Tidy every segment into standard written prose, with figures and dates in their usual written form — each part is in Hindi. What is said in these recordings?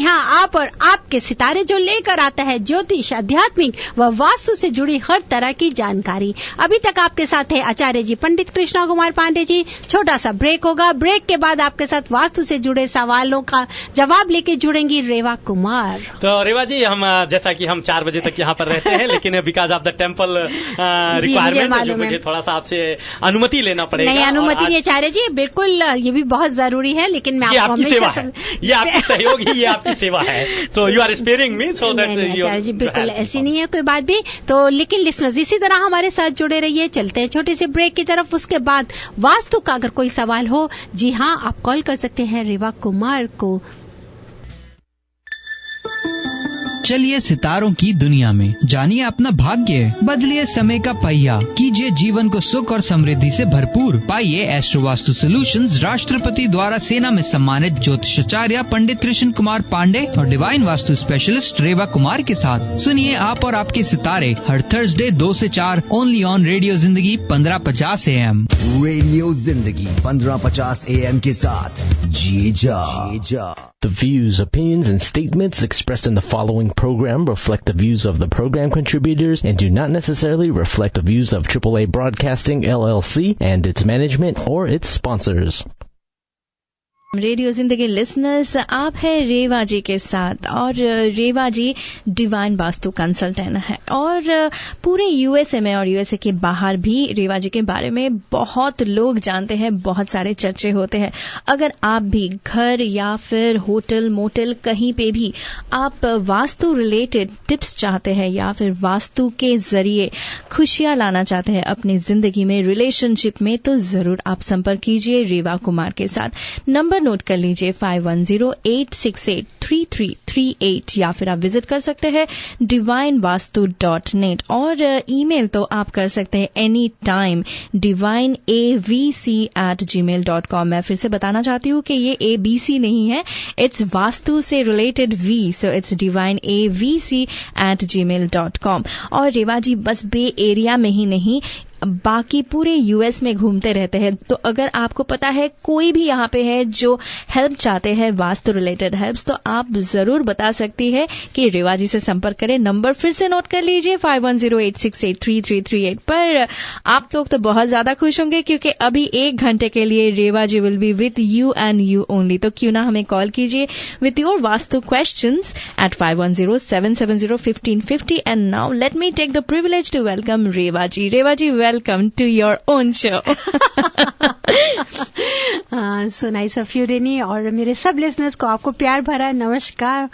हाँ, आप और आपके सितारे जो लेकर आता है ज्योतिष, आध्यात्मिक व वास्तु से जुड़ी हर तरह की जानकारी। अभी तक आपके साथ है आचार्य जी पंडित कृष्णा कुमार पांडे जी। छोटा सा ब्रेक होगा, ब्रेक के बाद आपके साथ वास्तु से जुड़े सवालों का जवाब लेके जुड़ेंगी रेवा कुमार। तो रेवा जी, हम जैसा कि हम 4 बजे तक यहाँ पर रहते हैं, लेकिन because of the temple requirement मुझे थोड़ा सा आपसे अनुमति लेना पड़ेगा। नहीं, अनुमति नहीं आचार्य जी, बिल्कुल ये भी बहुत जरूरी है, लेकिन मैं आपको हमेशा ये आपकी सहयोग ही, ये आपकी सेवा है। So you are sparing me, so that's Acharya ji बिल्कुल ऐसी नहीं है कोई बात भी। तो लेकिन लिसनर्स इसी तरह हमारे साथ जुड़े रहिए। चलते हैं छोटे से ब्रेक की तरफ, उसके बाद वास्तु का अगर कोई सवाल हो, जी हाँ, आप कॉल कर सकते हैं रेवा कुमार को। चलिए सितारों की दुनिया में जानिए अपना भाग्य, बदलिए समय का पहिया, कीजिए जीवन को सुख और समृद्धि से भरपूर। पाइए एस्ट्रो वास्तु सॉल्यूशंस राष्ट्रपति द्वारा सेना में सम्मानित ज्योतिषाचार्य पंडित कृष्ण कुमार पांडे और डिवाइन वास्तु स्पेशलिस्ट रेवा कुमार के साथ। सुनिए आप और आपके सितारे हर थर्सडे 2 से 4 ओनली ऑन रेडियो जिंदगी 1550 AM। रेडियो जिंदगी 1550 AM के साथ जी जा। The views, opinions, and statements expressed in the following program reflect the views of the program contributors and do not necessarily reflect the views of AAA Broadcasting LLC and its management or its sponsors. Radio जिंदगी लिसनर्स, आप है रेवा जी के साथ, और रेवा जी डिवाइन वास्तु कंसल्टेंट है और पूरे यूएसए में और यूएसए के बाहर भी रेवा जी के बारे में बहुत लोग जानते हैं, बहुत सारे चर्चे होते हैं। अगर आप भी घर या फिर होटल मोटल कहीं पे भी आप वास्तु रिलेटेड टिप्स चाहते हैं या फिर वास्तु के जरिए खुशियां लाना चाहते हैं अपनी जिंदगी में, रिलेशनशिप में, तो जरूर आप संपर्क कीजिए रेवा कुमार के साथ। नंबर नोट कर लीजिए 5108683338, या फिर आप विजिट कर सकते हैं divinevastu.net, और ईमेल तो आप कर सकते हैं एनी टाइम divineavc@gmail.com। मैं फिर से बताना चाहती हूँ कि ये ABC नहीं है, इट्स वास्तु से related V, so it's divineavc@gmail.com। और रेवा जी बस बे एरिया में ही नहीं, बाकी पूरे यूएस में घूमते रहते हैं, तो अगर आपको पता है कोई भी यहाँ पे है जो हेल्प चाहते हैं, वास्तु रिलेटेड हेल्प्स, तो आप जरूर बता सकती है कि रेवा जी से संपर्क करें। नंबर फिर से नोट कर लीजिए 5108683338 पर। आप लोग तो बहुत ज्यादा खुश होंगे क्योंकि अभी 1 घंटे के लिए Reva ji will be with you and you only. तो क्यों ना हमें कॉल कीजिए with your vastu questions at 5107701550। And now let me take the privilege to welcome Reva ji. Reva ji, welcome to your own show. So nice of you, Rini, और मेरे सब लिसनर्स को आपको प्यार भरा नमस्कार।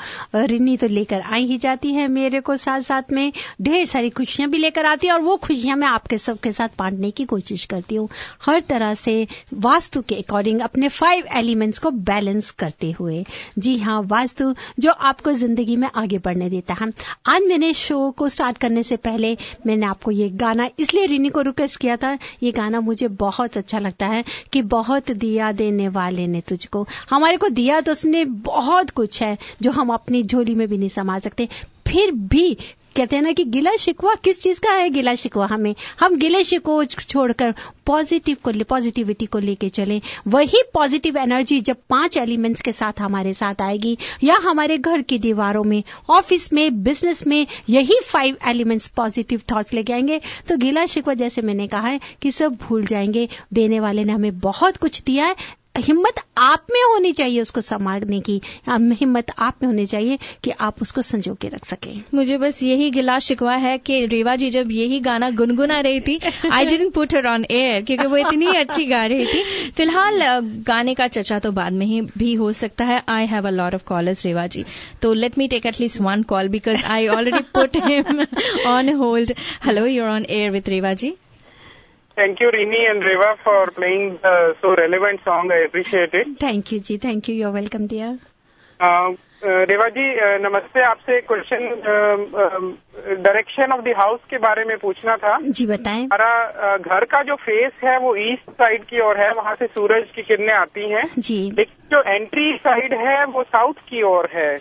रिनी तो लेकर आई ही जाती है मेरे को, साथ साथ में ढेर सारी खुशियां भी लेकर आती है, और वो खुशियां मैं आपके सबके साथ बांटने की कोशिश करती हूँ, हर तरह से वास्तु के अकॉर्डिंग अपने 5 एलिमेंट्स को बैलेंस करते हुए। जी हाँ, वास्तु जो आपको जिंदगी में आगे बढ़ने देता है। आज मैंने शो को स्टार्ट करने से पहले मैंने आपको ये गाना इसलिए रिनी को रिक्वेस्ट किया था, ये गाना मुझे बहुत अच्छा लगता है कि बहुत दिया देने वाले ने तुझको। हमारे को दिया तो उसने बहुत कुछ है जो हम अपनी झोली में भी नहीं समा सकते, फिर भी कहते हैं ना कि गिला शिकवा किस चीज का है, गिला शिकवा हम गिले शिकवा छोड़कर पॉजिटिविटी को लेके चले। वही पॉजिटिव एनर्जी जब 5 एलिमेंट्स के साथ हमारे साथ आएगी, या हमारे घर की दीवारों में, ऑफिस में, बिजनेस में, यही 5 एलिमेंट्स पॉजिटिव थॉट्स लेके आएंगे, तो गिला शिकवा जैसे मैंने कहा है कि सब भूल जाएंगे। देने वाले ने हमें बहुत कुछ दिया है, हिम्मत आप में होनी चाहिए उसको संभालने की, हिम्मत आप में होनी चाहिए कि आप उसको संजो के रख सकें। मुझे बस यही गिला शिकवा है कि रेवा जी जब यही गाना गुनगुना रही थी, I didn't put her on air क्योंकि वो इतनी अच्छी गा रही थी। फिलहाल गाने का चर्चा तो बाद में ही भी हो सकता है। I have a lot of callers Reva ji, तो let me take at least 1 call because I already put him on hold. Hello, you are on air with Reva ji. Thank you, Rini and Reva, for playing the so relevant song. I appreciate it. Thank you, जी. Thank you. You're welcome, dear. Reva ji नमस्ते। आपसे question direction of the house के बारे में पूछना था। जी बताएं। हमारा घर का जो फेस है वो ईस्ट साइड की ओर है, वहाँ से सूरज की किरणें आती हैं जी, लेकिन जो एंट्री साइड है वो साउथ की ओर है।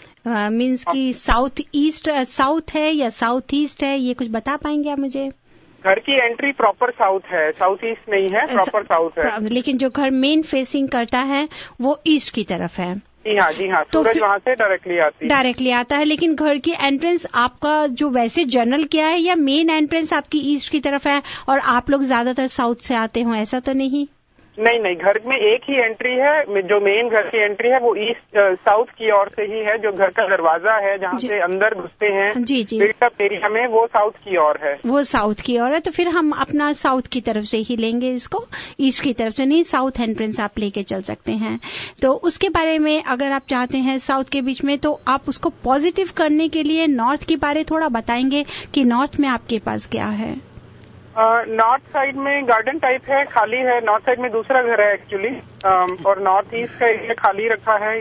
मीन्स कि साउथ ईस्ट साउथ है या साउथ ईस्ट है, ये कुछ बता पाएंगे आप मुझे? घर की एंट्री प्रॉपर साउथ है, साउथ ईस्ट नहीं है, प्रॉपर साउथ है। लेकिन जो घर मेन फेसिंग करता है वो ईस्ट की तरफ है। जी हाँ, तो सूरज वहाँ से डायरेक्टली आता है। लेकिन घर की एंट्रेंस आपका जो वैसे जनरल क्या है, या मेन एंट्रेंस आपकी ईस्ट की तरफ है और आप लोग ज्यादातर साउथ से आते हो, ऐसा तो नहीं? नहीं, घर में एक ही एंट्री है। जो मेन घर की एंट्री है वो ईस्ट साउथ की ओर से ही है। जो घर का दरवाजा है जहाँ से अंदर घुसते हैं जी बिल्डअप एरिया में, वो साउथ की ओर है। वो साउथ की ओर है, तो फिर हम अपना साउथ की तरफ से ही लेंगे इसको, ईस्ट की तरफ से नहीं। साउथ एंट्रेंस आप लेके चल सकते हैं। तो उसके बारे में अगर आप चाहते हैं साउथ के बीच में, तो आप उसको पॉजिटिव करने के लिए नॉर्थ के बारे थोड़ा बताएंगे कि नॉर्थ में आपके पास क्या है? नॉर्थ साइड में गार्डन टाइप है, खाली है। नॉर्थ साइड में दूसरा घर है एक्चुअली, और नॉर्थ ईस्ट का एरिया खाली रखा है।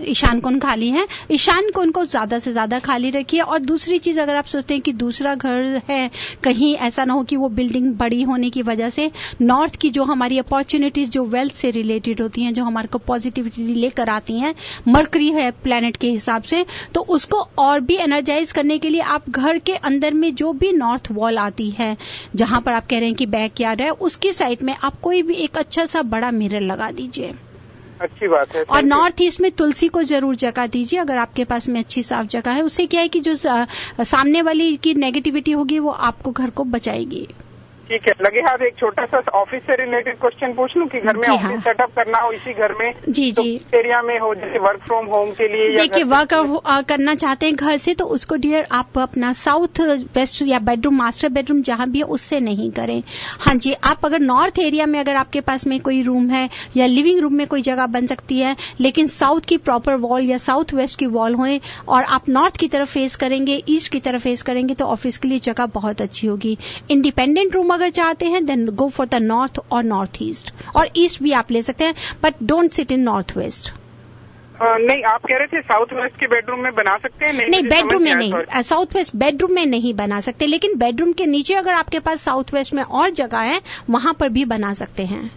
ईशान कोण खाली है। ईशान कोण को ज्यादा से ज्यादा खाली रखिए। और दूसरी चीज, अगर आप सोचते हैं कि दूसरा घर है, कहीं ऐसा ना हो कि वो बिल्डिंग बड़ी होने की वजह से नॉर्थ की जो हमारी अपॉर्चुनिटीज जो वेल्थ से रिलेटेड होती हैं, जो हमारे को पॉजिटिविटी लेकर आती हैं, मरकरी है प्लैनेट के हिसाब से, तो उसको और भी एनर्जाइज करने के लिए आप घर के अंदर में जो भी नॉर्थ वॉल आती है, जहां पर आप कह रहे हैं कि बैकयार्ड है, उसकी साइड में आप कोई भी एक अच्छा सा बड़ा मिरर लगा दीजिए। अच्छी बात है। और नॉर्थ ईस्ट में तुलसी को जरूर जगह दीजिए, अगर आपके पास में अच्छी साफ जगह है। उससे क्या है कि जो सामने वाली की नेगेटिविटी होगी वो आपको घर को बचाएगी। ठीक है। लगे हाथ एक छोटा सा ऑफिस से रिलेटेड क्वेश्चन पूछ लूं कि घर में ऑफिस सेटअप करना हो इसी घर में, तो एरिया में हो, जैसे वर्क फ्रॉम होम के लिए? देखिए, वर्क करना चाहते हैं घर से, तो उसको डियर आप अपना साउथ वेस्ट या बेडरूम, मास्टर बेडरूम जहां भी है, उससे नहीं करें। हाँ जी, आप अगर नॉर्थ एरिया में अगर आपके पास में कोई रूम है या लिविंग रूम में कोई जगह बन सकती है, लेकिन साउथ की प्रॉपर वॉल या साउथ वेस्ट की वॉल होए और आप नॉर्थ की तरफ फेस करेंगे, ईस्ट की तरफ फेस करेंगे, तो ऑफिस के लिए जगह बहुत अच्छी होगी। इंडिपेंडेंट रूम अगर चाहते हैं then go for the north और नॉर्थ ईस्ट, और ईस्ट भी आप ले सकते हैं, but don't sit in north west. नहीं, आप कह रहे थे साउथ वेस्ट के बेडरूम में बना सकते हैं? नहीं, बेडरूम में नहीं, साउथ वेस्ट बेडरूम में नहीं बना सकते, लेकिन बेडरूम के नीचे अगर आपके पास साउथ वेस्ट में और जगह है, वहां पर भी बना सकते हैं।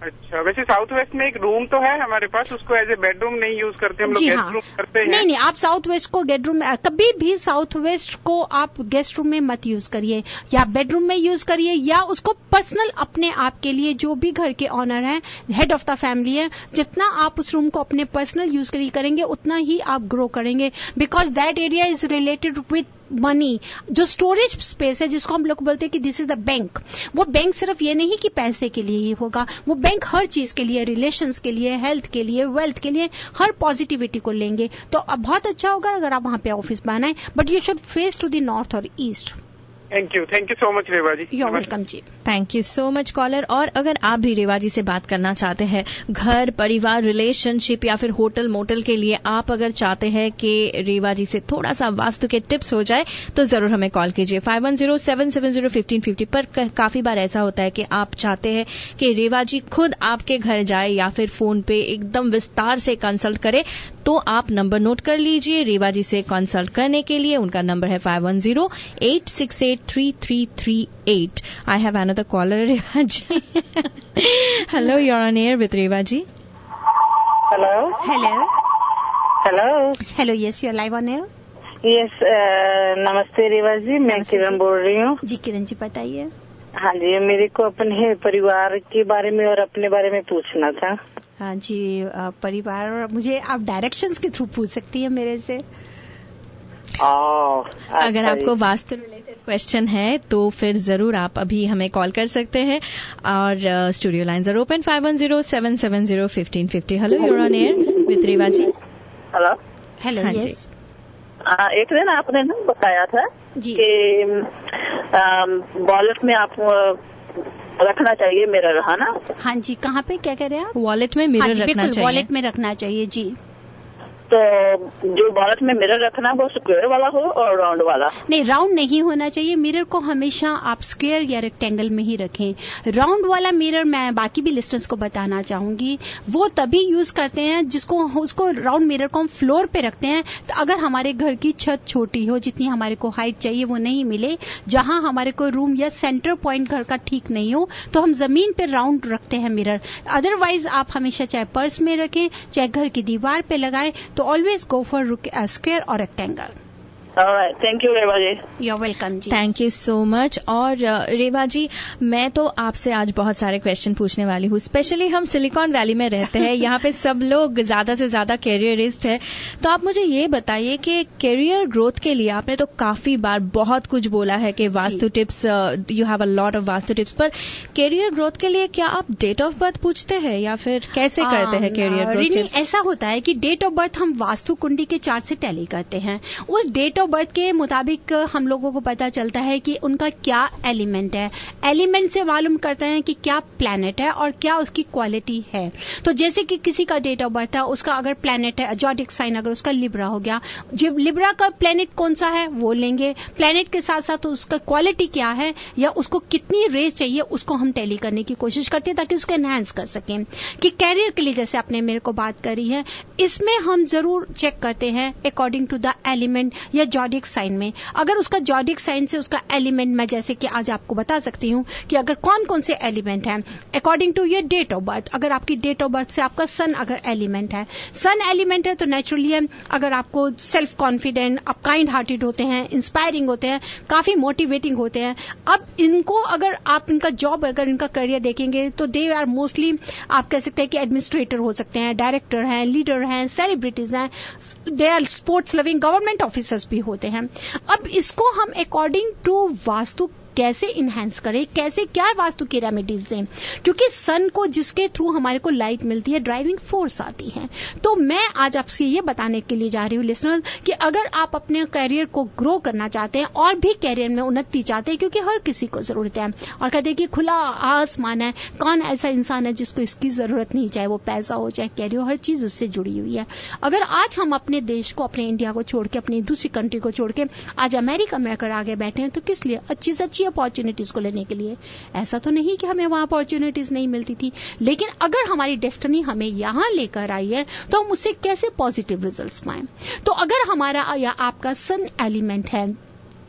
अच्छा, वैसे साउथ वेस्ट में एक रूम तो है हमारे पास, उसको एज ए बेडरूम नहीं यूज करते हम लोग, गेस्ट रूम करते हैं। नहीं, आप साउथ वेस्ट को बेडरूम में, कभी भी साउथ वेस्ट को आप गेस्ट रूम में मत यूज करिए, या बेडरूम में यूज करिए, या उसको पर्सनल अपने आप के लिए, जो भी घर के ऑनर है, हेड ऑफ द फैमिली है, जितना आप उस रूम को अपने पर्सनल यूज करेंगे उतना ही आप ग्रो करेंगे, because that area is related with money. जो स्टोरेज स्पेस है, जिसको हम लोग बोलते हैं कि दिस इज द बैंक, वो बैंक सिर्फ ये नहीं कि पैसे के लिए ही होगा, वो बैंक हर चीज के लिए, रिलेशंस के लिए, हेल्थ के लिए, वेल्थ के लिए, हर पॉजिटिविटी को लेंगे। तो अब बहुत अच्छा होगा अगर आप वहां पे ऑफिस बनाएं, but you should face to the north और east. Thank you so much Reva ji. You are welcome जी। Thank you so much caller. और अगर आप भी रेवा जी से बात करना चाहते हैं, घर परिवार रिलेशनशिप या फिर होटल मोटल के लिए, आप अगर चाहते हैं कि रेवा जी से थोड़ा सा वास्तु के टिप्स हो जाए, तो जरूर हमें कॉल कीजिए 5107701550 पर। काफी बार ऐसा होता है कि आप चाहते हैं कि रेवा जी खुद आपके घर जाए या फिर फोन पे एकदम विस्तार से कंसल्ट करे, तो आप नंबर नोट कर लीजिए। रेवा जी से कंसल्ट करने के लिए उनका नंबर है 5108683338। I have another caller, Reva ji. Hello, you are on air with Reva ji. Hello, yes, you are live on air. Yes, नमस्ते रेवा जी, मैं किरण बोल रही हूँ। जी किरण जी, बताइए। हाँ जी, मेरे को अपने परिवार के बारे में और अपने बारे में पूछना था। हाँ जी, परिवार, मुझे आप डायरेक्शंस के थ्रू पूछ सकती है मेरे से। अगर आपको वास्तु रिलेटेड क्वेश्चन है तो फिर जरूर आप अभी हमें कॉल कर सकते हैं, और studio lines are open 5107701550। Hello, you are on air with Reva ji. Hello, हाँ जी। एक दिन आपने ना बताया था कि वॉलेट में आप रखना चाहिए मिरर, है ना? हाँ जी, कहाँ पे, क्या कह रहे हैं आप? वॉलेट में मिरर रखना चाहिए। वॉलेट में रखना चाहिए जी। तो जो वॉलेट में मिरर रखना वो स्क्वायर वाला हो और राउंड वाला? नहीं, राउंड नहीं होना चाहिए। मिरर को हमेशा आप स्क्वायर या रेक्टेंगल में ही रखें। राउंड वाला मिरर मैं बाकी भी लिस्टर्स को बताना चाहूंगी, वो तभी यूज करते हैं जिसको, उसको राउंड मिरर को हम फ्लोर पे रखते हैं। तो अगर हमारे घर की छत छोटी हो, जितनी हमारे को हाइट चाहिए वो नहीं मिले, जहां हमारे को रूम या सेंटर पॉइंट घर का ठीक नहीं हो, तो हम जमीन पे राउंड रखते हैं मिरर। अदरवाइज आप हमेशा चाहे पर्स में रखें, चाहे घर की दीवार पे लगाएं, तो ऑलवेज गो फॉर स्क्वायर और rectangle. Thank you Reva ji. You welcome जी। Thank you so much. और रेवा जी, मैं तो आपसे आज बहुत सारे क्वेश्चन पूछने वाली हूँ। स्पेशली हम सिलिकॉन वैली में रहते हैं, यहाँ पे सब लोग ज्यादा से ज्यादा कैरियरिस्ट है। तो आप मुझे ये बताइए कि कैरियर ग्रोथ के लिए आपने तो काफी बार बहुत कुछ बोला है कि vastu tips, you have a lot of vastu tips, पर कैरियर ग्रोथ के लिए क्या आप डेट ऑफ बर्थ पूछते हैं या फिर कैसे करते हैं कैरियर ग्रोथ? ऐसा होता है कि डेट ऑफ बर्थ हम वास्तु कुंडी के चार्ट से टैली करते हैं। उस डेट ऑफ बर्थ के मुताबिक हम लोगों को पता चलता है कि उनका क्या एलिमेंट है। एलिमेंट से मालूम करते हैं कि क्या प्लैनेट है और क्या उसकी क्वालिटी है। तो जैसे कि किसी का डेट ऑफ बर्थ है, उसका अगर प्लैनेट है ज़ोडिएक साइन, अगर उसका लिब्रा हो गया, जब लिब्रा का प्लैनेट कौन सा है वो लेंगे। प्लैनेट के साथ साथ उसका क्वालिटी क्या है या उसको कितनी रेस चाहिए, उसको हम टैली करने की कोशिश करते हैं ताकि उसको एनहांस कर सकें। कि कैरियर के लिए जैसे आपने मेरे को बात करी है, इसमें हम जरूर चेक करते हैं अकॉर्डिंग टू द एलिमेंट या ज़ोडिएक साइन में। अगर उसका ज़ोडिएक साइन से उसका एलिमेंट, मैं जैसे कि आज आपको बता सकती हूँ कि अगर कौन कौन से एलिमेंट हैं अकॉर्डिंग टू ये डेट ऑफ बर्थ। अगर आपकी डेट ऑफ बर्थ से आपका सन अगर एलिमेंट है, सन एलिमेंट है तो नेचुरली अगर आपको सेल्फ कॉन्फिडेंट, आप काइंड हार्टेड होते हैं, इंस्पायरिंग होते हैं, काफी मोटिवेटिंग होते हैं। अब इनको अगर आप इनका जॉब, अगर इनका करियर देखेंगे तो दे आर मोस्टली, आप कह सकते हैं कि एडमिनिस्ट्रेटर हो सकते हैं, डायरेक्टर हैं, लीडर हैं, सेलिब्रिटीज हैं, they are sports loving, government officers भी होते हैं। अब इसको हम अकॉर्डिंग टू वास्तु कैसे इनहेंस करें, कैसे क्या वास्तु की रेमेडीज दें, क्योंकि सन को जिसके थ्रू हमारे को लाइट मिलती है, ड्राइविंग फोर्स आती है। तो मैं आज आपसे ये बताने के लिए जा रही हूँ लिसनर कि अगर आप अपने करियर को ग्रो करना चाहते हैं और भी करियर में उन्नति चाहते हैं, क्योंकि हर किसी को जरूरत है, और कहते हैं कि खुला आसमान है, कौन ऐसा इंसान है जिसको इसकी जरूरत नहीं, चाहे वो पैसा हो चाहे कैरियर, हर चीज उससे जुड़ी हुई है। अगर आज हम अपने देश को, अपने इंडिया को छोड़ के, अपनी दूसरी कंट्री को छोड़ के आज अमेरिका में अगर आगे बैठे हैं तो किस लिए? अच्छी से अच्छी अपॉर्चुनिटीज को लेने के लिए। ऐसा तो नहीं कि हमें वहां अपॉर्चुनिटीज नहीं मिलती थी, लेकिन अगर हमारी डेस्टिनी हमें यहां लेकर आई है तो हम उससे कैसे पॉजिटिव रिजल्ट्स पाएं। तो अगर हमारा या आपका सन एलिमेंट है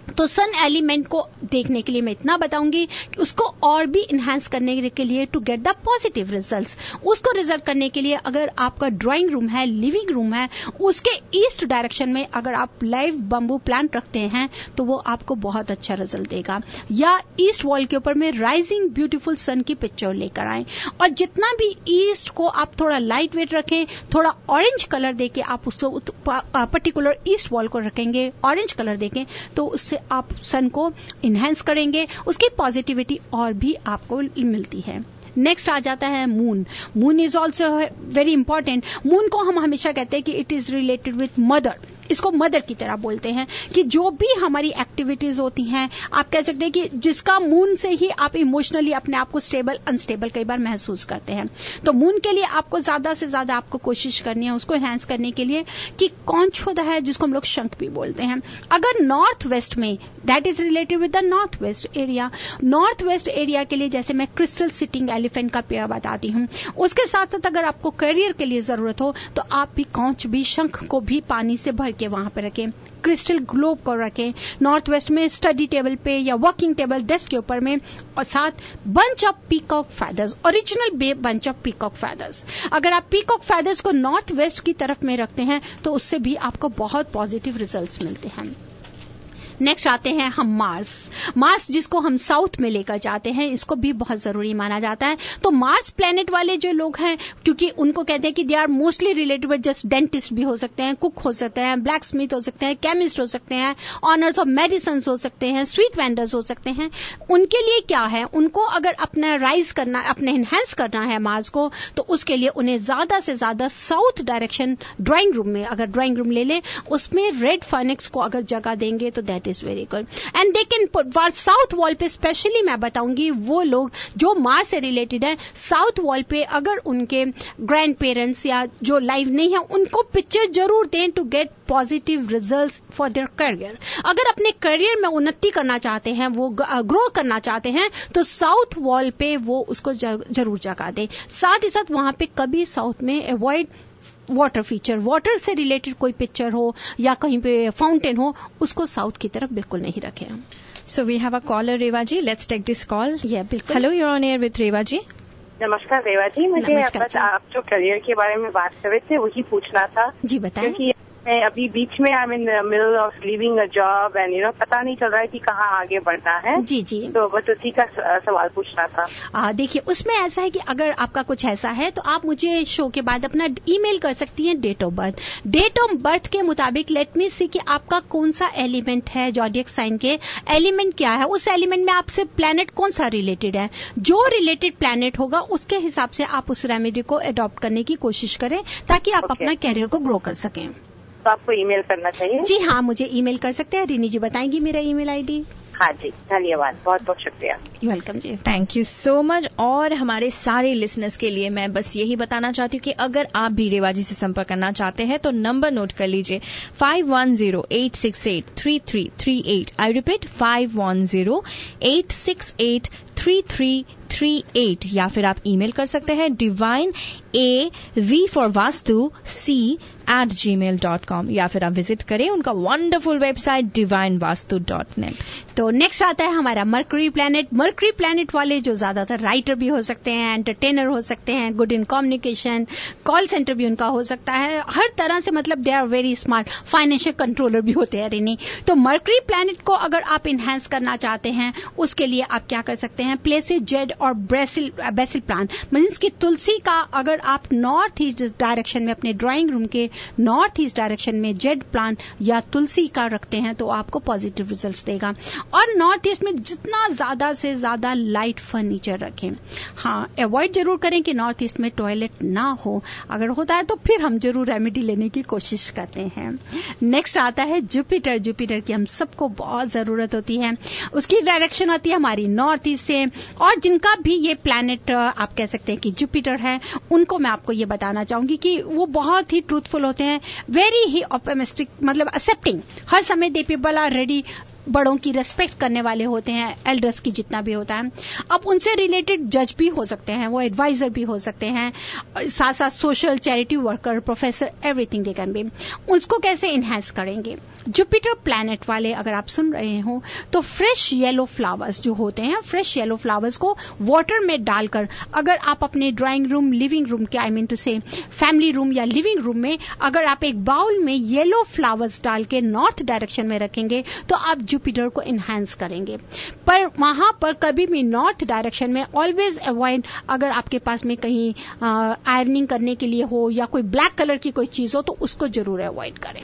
तो सन एलिमेंट को देखने के लिए मैं इतना बताऊंगी कि उसको और भी इनहेंस करने के लिए to get the positive results, उसको रिजल्ट करने के लिए अगर आपका ड्राइंग रूम है, लिविंग रूम है, उसके ईस्ट डायरेक्शन में अगर आप लाइव बम्बू प्लांट रखते हैं तो वो आपको बहुत अच्छा रिजल्ट देगा। या ईस्ट वॉल के ऊपर में राइजिंग ब्यूटीफुल सन की पिक्चर लेकर आए, और जितना भी ईस्ट को आप थोड़ा लाइट वेट रखें, थोड़ा ऑरेंज कलर देके आप उसको पर्टिकुलर ईस्ट वॉल को रखेंगे, ऑरेंज कलर देके, तो उससे आप सन को इनहेंस करेंगे, उसकी पॉजिटिविटी और भी आपको मिलती है। नेक्स्ट आ जाता है moon. Moon is also very important. Moon को हम हमेशा कहते हैं कि it is related with mother, इसको मदर की तरह बोलते हैं कि जो भी हमारी एक्टिविटीज होती हैं, आप कह सकते हैं कि जिसका मून से ही आप इमोशनली अपने आप को स्टेबल अनस्टेबल कई बार महसूस करते हैं। तो मून के लिए आपको ज्यादा से ज्यादा आपको कोशिश करनी है उसको एनहांस करने के लिए कि कौन छोदा है, जिसको हम लोग शंख भी बोलते हैं। अगर नॉर्थ वेस्ट में, that is related with the north west area, north west area के लिए जैसे मैं क्रिस्टल सिटिंग एलिफेंट का पेयर बताती हूँ। उसके साथ साथ अगर आपको करियर के लिए जरूरत हो तो आप भी कौच भी, शंख को भी पानी से भर के वहां पे रखें, क्रिस्टल ग्लोब को रखें नॉर्थ वेस्ट में, स्टडी टेबल पे या वर्किंग टेबल डेस्क के ऊपर में, और साथ bunch of peacock feathers, original bunch of peacock feathers. अगर आप पीकॉक फेदर्स को नॉर्थ वेस्ट की तरफ में रखते हैं तो उससे भी आपको बहुत पॉजिटिव रिजल्ट्स मिलते हैं। नेक्स्ट आते हैं हम मार्स। मार्स जिसको हम साउथ में लेकर जाते हैं, इसको भी बहुत जरूरी माना जाता है। तो मार्स प्लेनेट वाले जो लोग हैं, क्योंकि उनको कहते हैं कि they are mostly related with just dentist भी हो सकते हैं, कुक हो सकते हैं, ब्लैक स्मिथ हो सकते हैं, केमिस्ट हो सकते हैं, ऑनर्स ऑफ मेडिसिन हो सकते हैं, स्वीट वेंडर्स हो सकते हैं। उनके लिए क्या है, उनको अगर अपना राइज करना, अपने एनहेंस करना है मार्स को, तो उसके लिए उन्हें ज्यादा से ज्यादा साउथ डायरेक्शन ड्राइंग रूम में, अगर ड्राइंग रूम ले लें उसमें रेड फाइनिक्स को अगर जगह देंगे तो that is very good. And they can put south wall पे, स्पेशली मैं बताऊंगी वो लोग जो मार्स से रिलेटेड है, साउथ वॉल पे अगर उनके ग्रैंड पेरेंट्स या जो लाइव नहीं है उनको पिक्चर जरूर दें to get positive results for their career. अगर अपने करियर में उन्नति करना चाहते हैं, वो ग्रो करना चाहते हैं, तो साउथ वॉल पे वो उसको जरूर जगह दें। साथ ही साथ वहां पे कभी साउथ में अवॉइड वाटर फीचर, वाटर से रिलेटेड कोई पिक्चर हो या कहीं पे फाउंटेन हो, उसको साउथ की तरफ बिल्कुल नहीं रखें। So we have a caller Reva ji, let's take this call. या बिल्कुल। Hello, you are on air with Reva ji. नमस्कार रेवा जी, मुझे बस आप जो करियर के बारे में बात कर रहे थे वही पूछना था। जी बताएं। क्योंकि मैं अभी बीच में I mean middle of living a job and पता नहीं चल रहा है कि कहाँ आगे बढ़ना है। जी जी। तो बस उसी का सवाल पूछना था। देखिए, उसमें ऐसा है कि अगर आपका कुछ ऐसा है तो आप मुझे शो के बाद अपना ईमेल कर सकती हैं डेट ऑफ बर्थ के मुताबिक। लेट मी सी कि आपका कौन सा एलिमेंट है, ज़ोडिएक साइन के एलिमेंट क्या है, उस एलिमेंट में आपसे प्लैनेट कौन सा रिलेटेड है। जो रिलेटेड प्लैनेट होगा उसके हिसाब से आप उस रेमेडी को अडॉप्ट करने की कोशिश करें ताकि आप अपना कैरियर को ग्रो कर सकें। तो आपको ईमेल करना चाहिए? जी हाँ, मुझे ईमेल कर सकते हैं। रिनी जी बताएंगी मेरा ईमेल आईडी? हाँ जी, धन्यवाद, बहुत बहुत शुक्रिया। वेलकम जी, थैंक यू सो मच। और हमारे सारे लिसनर्स के लिए मैं बस यही बताना चाहती हूँ कि अगर आप भी रेवा जी से संपर्क करना चाहते हैं तो नंबर नोट कर लीजिए 5108683338। आई रिपीट 5108683338, या फिर आप ईमेल कर सकते हैं divineAV4vastu@gmail.com, या फिर आप विजिट करें उनका वंडरफुल वेबसाइट divinevastu.net। तो नेक्स्ट आता है हमारा मर्करी प्लैनेट। मर्करी प्लैनेट वाले जो ज्यादातर राइटर भी हो सकते हैं, एंटरटेनर हो सकते हैं, good in communication, call centre भी उनका हो सकता है, हर तरह से मतलब they are very smart, financial controller भी होते हैं रिनी। तो मर्करी प्लैनेट को अगर आप इनहेंस करना चाहते हैं उसके लिए आप क्या कर सकते हैं, प्लेसेस जेड और बेसिल प्लांट, मीन्स की तुलसी का अगर आप नॉर्थ ईस्ट डायरेक्शन में अपने ड्राइंग रूम के नॉर्थ ईस्ट डायरेक्शन में जेड प्लांट या तुलसी का रखते हैं तो आपको पॉजिटिव रिजल्ट्स देगा। और नॉर्थ ईस्ट में जितना ज्यादा से ज्यादा लाइट फर्नीचर रखें। हाँ, अवॉइड जरूर करें कि नॉर्थ ईस्ट में टॉयलेट ना हो, अगर होता है तो फिर हम जरूर रेमेडी लेने की कोशिश करते हैं। नेक्स्ट आता है जुपिटर। जुपिटर की हम सबको बहुत जरूरत होती है, उसकी डायरेक्शन आती है हमारी नॉर्थ ईस्ट से। और जिनका भी ये प्लैनेट आप कह सकते हैं कि जुपिटर है, उनको मैं आपको ये बताना चाहूंगी कि वो बहुत ही ट्रूथफुल होते हैं, वेरी ही ऑप्टिमिस्टिक, मतलब एक्सेप्टिंग, हर समय दे पीपल आर रेडी, बड़ों की रेस्पेक्ट करने वाले होते हैं, एल्डर्स की जितना भी होता है। अब उनसे रिलेटेड जज भी हो सकते हैं, वो एडवाइजर भी हो सकते हैं, साथ साथ social charity worker, professor, everything they can be. उसको कैसे इनहेंस करेंगे? जुपिटर प्लैनेट वाले अगर आप सुन रहे हो तो फ्रेश येलो फ्लावर्स जो होते हैं, फ्रेश येलो फ्लावर्स को वाटर में डालकर अगर आप अपने ड्राइंग रूम, लिविंग रूम के, आई मीन टू से फैमिली रूम या लिविंग रूम में अगर आप एक बाउल में येलो फ्लावर्स डाल के नॉर्थ डायरेक्शन में रखेंगे तो आप जुपिटर को इनहेंस करेंगे। पर वहां पर कभी भी नॉर्थ डायरेक्शन में ऑलवेज अवॉइड, अगर आपके पास में कहीं आयरनिंग करने के लिए हो या कोई ब्लैक कलर की कोई चीज हो तो उसको जरूर अवॉइड करें।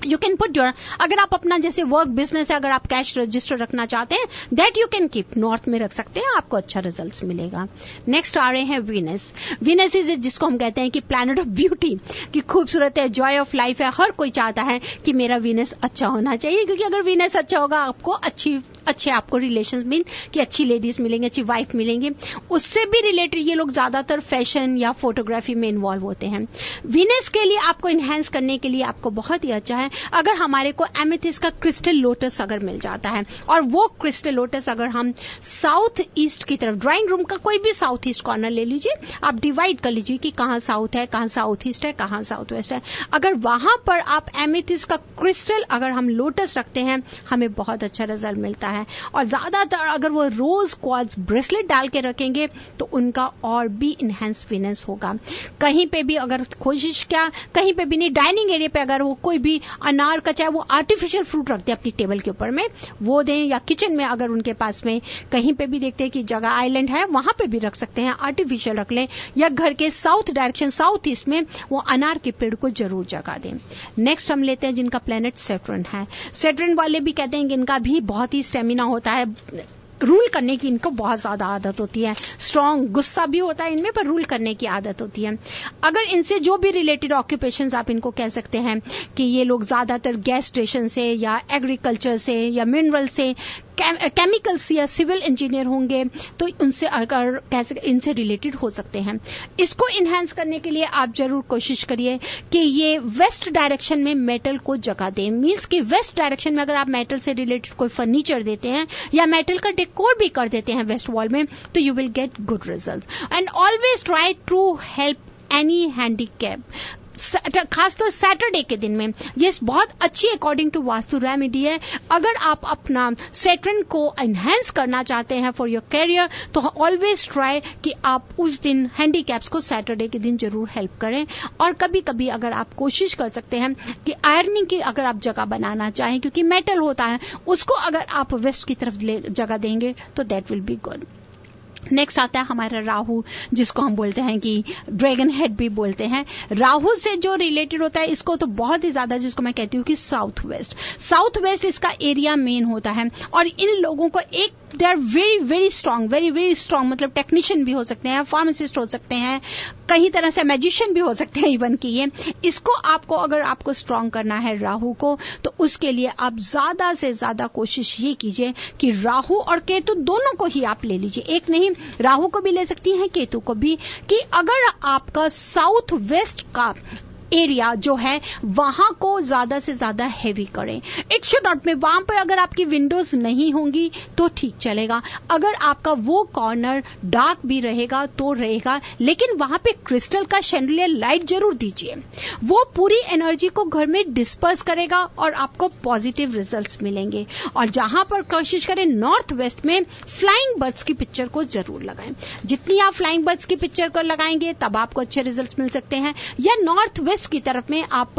यू कैन पुट योर, अगर आप अपना जैसे वर्क बिजनेस है, अगर आप कैश रजिस्टर रखना चाहते हैं that you can keep north में रख सकते हैं, आपको अच्छा रिजल्ट्स मिलेगा। नेक्स्ट आ रहे हैं वीनस। वीनस इज जिसको हम कहते हैं कि प्लैनेट ऑफ ब्यूटी, कि खूबसूरत है, जॉय ऑफ लाइफ है, हर कोई चाहता है कि मेरा वीनस अच्छा होना चाहिए, क्योंकि अगर वीनस अच्छा होगा आपको अच्छे आपको रिलेशंस मिल, कि अच्छी लेडीज मिलेंगे, अच्छी वाइफ मिलेंगे। उससे भी रिलेटेड ये लोग ज्यादातर फैशन या फोटोग्राफी में इन्वॉल्व होते हैं। वीनस के लिए आपको इनहेंस करने के लिए आपको बहुत ही अच्छा है अगर हमारे को एमेथिस्ट का क्रिस्टल लोटस अगर मिल जाता है, और वो क्रिस्टल लोटस अगर हम साउथ ईस्ट की तरफ, ड्राइंग रूम का कोई भी साउथ ईस्ट कॉर्नर ले लीजिए, आप डिवाइड कर लीजिए कि कहाँ साउथ है, कहाँ साउथ ईस्ट है, कहाँ साउथ वेस्ट है, अगर वहां पर आप एमेथिस्ट का क्रिस्टल अगर हम लोटस रखते हैं हमें बहुत अच्छा रिजल्ट मिलता है। और ज्यादातर अगर वो रोज क्वार्ट्ज ब्रेसलेट डाल के रखेंगे तो उनका और भी इनहेंस वीनस होगा। कहीं पे भी अगर कोशिश क्या, कहीं पे भी नहीं, डाइनिंग एरिया पे अगर वो कोई भी अनार का चाहे वो आर्टिफिशियल फ्रूट रखते हैं अपनी टेबल के ऊपर में वो दें, या किचन में अगर उनके पास में कहीं पे भी देखते हैं कि जगह आइलैंड है वहां पे भी रख सकते हैं, आर्टिफिशियल रख लें, या घर के साउथ डायरेक्शन साउथ ईस्ट में वो अनार के पेड़ को जरूर जगा दें। नेक्स्ट हम लेते हैं जिनका प्लैनेट सैटर्न है। सैटर्न वाले भी कहते हैं कि इनका भी बहुत ही स्टेमिना होता है, रूल करने की इनको बहुत ज्यादा आदत होती है, स्ट्रांग गुस्सा भी होता है इनमें, पर रूल करने की आदत होती है। अगर इनसे जो भी रिलेटेड ऑक्यूपेशंस आप इनको कह सकते हैं कि ये लोग ज्यादातर गैस स्टेशन से या एग्रीकल्चर से या मिनरल से, केमिकल से या सिविल इंजीनियर होंगे तो उनसे अगर इनसे रिलेटेड हो सकते हैं। इसको इनहेंस करने के लिए आप जरूर कोशिश करिए कि ये वेस्ट डायरेक्शन में मेटल को जगह दें, मींस कि वेस्ट डायरेक्शन में अगर आप मेटल से रिलेटेड कोई फर्नीचर देते हैं या मेटल का डेकोर भी कर देते हैं वेस्ट वॉल में तो you will get good results. And always try to help any handicap, खासतौर सैटरडे के दिन में ये बहुत अच्छी अकॉर्डिंग टू वास्तु रेमेडी है। अगर आप अपना सैटर्न को एनहेंस करना चाहते हैं फॉर योर करियर तो ऑलवेज ट्राई कि आप उस दिन हैंडीकैप्स को सैटरडे के दिन जरूर हेल्प करें। और कभी कभी अगर आप कोशिश कर सकते हैं कि आयरनिंग की अगर आप जगह बनाना चाहें, क्योंकि मेटल होता है, उसको अगर आप वेस्ट की तरफ जगह देंगे तो that will be good. Next आता है हमारा राहु, जिसको हम बोलते हैं कि ड्रैगन हेड भी बोलते हैं। राहु से जो रिलेटेड होता है इसको तो बहुत ही ज्यादा, जिसको मैं कहती हूँ कि साउथ वेस्ट इसका एरिया मेन होता है। और इन लोगों को एक they are very very strong, मतलब टेक्नीशियन भी हो सकते हैं, फार्मासिस्ट हो सकते हैं, कई तरह से मैजिशियन भी हो सकते हैं इवन की ये। इसको आपको अगर आपको स्ट्रांग करना है राहु को, तो उसके लिए आप ज्यादा से ज्यादा कोशिश ये कीजिए कि राहु और केतु दोनों को ही आप ले लीजिए, एक नहीं, राहु को भी ले सकती हैं, केतु को भी, कि अगर आपका साउथ वेस्ट का एरिया जो है वहां को ज्यादा से ज्यादा हेवी करें। इट शुड नॉट में वहां पर अगर आपकी विंडोज नहीं होंगी तो ठीक चलेगा, अगर आपका वो कॉर्नर डार्क भी रहेगा तो रहेगा, लेकिन वहां पे क्रिस्टल का शैंडलियर लाइट जरूर दीजिए। वो पूरी एनर्जी को घर में डिस्पर्स करेगा और आपको पॉजिटिव रिजल्ट्स मिलेंगे। और जहां पर कोशिश करें नॉर्थ वेस्ट में फ्लाइंग बर्ड्स की पिक्चर को जरूर लगाएं। जितनी आप फ्लाइंग बर्ड्स की पिक्चर को लगाएंगे तब आपको अच्छे रिजल्ट्स मिल सकते हैं। या नॉर्थ वेस्ट की तरफ में आप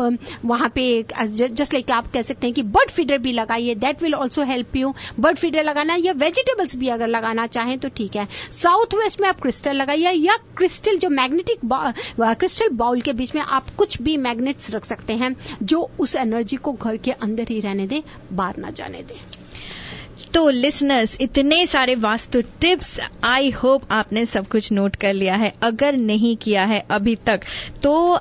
वहां पे जस्ट लाइक आप कह सकते हैं कि बर्ड फीडर भी लगाइए, that will also help you. Bird feeder लगाना या वेजिटेबल्स भी अगर लगाना चाहें तो ठीक है। साउथ वेस्ट में आप क्रिस्टल लगाइए, या क्रिस्टल जो मैग्नेटिक क्रिस्टल बाउल के बीच में आप कुछ भी मैग्नेट्स रख सकते हैं जो उस एनर्जी को घर के अंदर ही रहने दे, बाहर ना जाने दे। तो लिसनर्स, इतने सारे वास्तु टिप्स, आई होप आपने सब कुछ नोट कर लिया है। अगर नहीं किया है अभी तक तो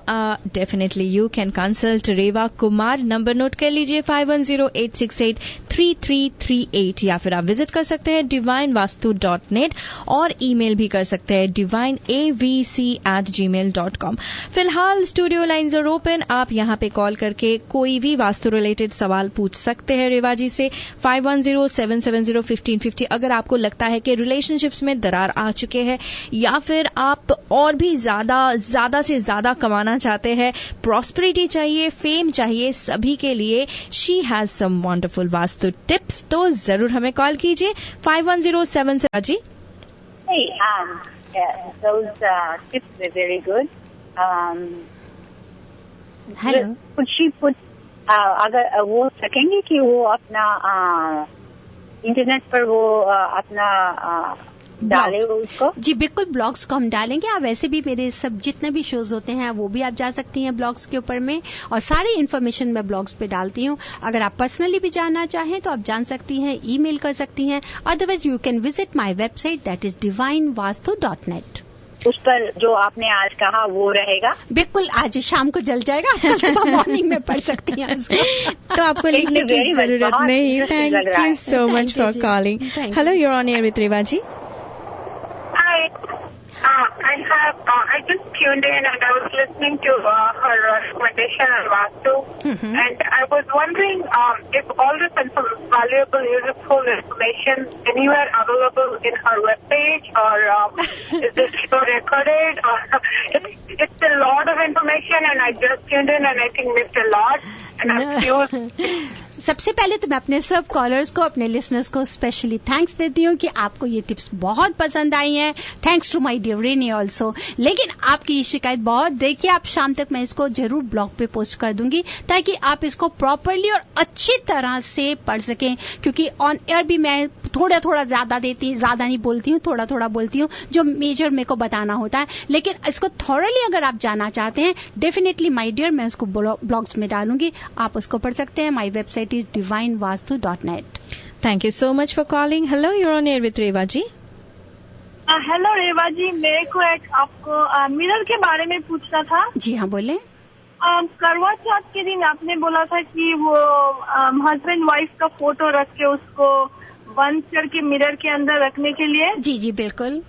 definitely you can consult Reva Kumar. Number note कर लीजिए 5108683338, या फिर आप विजिट कर सकते हैं divinevastu.net और ईमेल भी कर सकते हैं divineavc@gmail.com। फिलहाल स्टूडियो लाइन्स आर ओपन, आप यहां पे कॉल करके कोई भी वास्तु रिलेटेड सवाल पूछ सकते हैं रेवा जी से। 5107701550। अगर आपको लगता है कि रिलेशनशिप्स में दरार आ चुके हैं, या फिर आप और भी ज्यादा से ज्यादा कमाना चाहते हैं, प्रॉस्पेरिटी चाहिए, फेम चाहिए, सभी के लिए she has some wonderful vastu tips, तो जरूर हमें कॉल कीजिए 5107 जी। Hey, those tips were very good. Hello. Could she put अगर वो सकेंगे कि वो अपना इंटरनेट पर वो अपना डाले उसको? जी बिल्कुल, ब्लॉग्स को हम डालेंगे। आप वैसे भी मेरे सब जितने भी शोज होते हैं वो भी आप जा सकती हैं ब्लॉग्स के ऊपर में, और सारी इन्फॉर्मेशन मैं ब्लॉग्स पे डालती हूँ। अगर आप पर्सनली भी जानना चाहें तो आप जान सकती हैं, ईमेल कर सकती हैं। Otherwise you can visit my website, that is divinevastu.net। उस पर जो आपने आज कहा वो रहेगा? बिल्कुल, आज शाम को जल जाएगा, कल सुबह मॉर्निंग में पढ़ सकती हैं उसको। तो आपको लिखने की जरूरत नहीं। Thank you so much for calling. Hello, you're on air with Reva ji. I just tuned in and I was listening to her recommendation on Vastu, and I was wondering if all this valuable, useful information anywhere available in her webpage, or is this show recorded? Or it's a lot of information, and I just tuned in and I think missed a lot, and I'm confused. सबसे पहले तो मैं अपने सब कॉलर्स को, अपने लिसनर्स को स्पेशली थैंक्स देती हूँ कि आपको ये टिप्स बहुत पसंद आई हैं। Thanks to my dear Reni also. लेकिन आपकी ये शिकायत बहुत, देखिए आप शाम तक मैं इसको जरूर ब्लॉग पे पोस्ट कर दूंगी ताकि आप इसको प्रॉपरली और अच्छी तरह से पढ़ सकें, क्योंकि ऑन एयर भी मैं थोड़ा ज्यादा नहीं बोलती हूँ, थोड़ा बोलती हूँ जो मेजर मेरे को बताना होता है। लेकिन इसको थॉरली अगर आप जानना चाहते हैं, डेफिनेटली माय डियर मैं उसको ब्लॉग्स में डालूंगी, आप उसको पढ़ सकते हैं। My website is divinevastu.net. Thank you so much for calling. Hello, you're on air with Reva ji. Hello Reva ji, मेरे को एक आपको मिरर के बारे में पूछना था। जी हाँ, बोले। करवा चौथ के दिन आपने बोला था कि वो हस्बैंड वाइफ का फोटो रख के उसको बंद करके मिरर के अंदर रखने के लिए। जी जी बिल्कुल।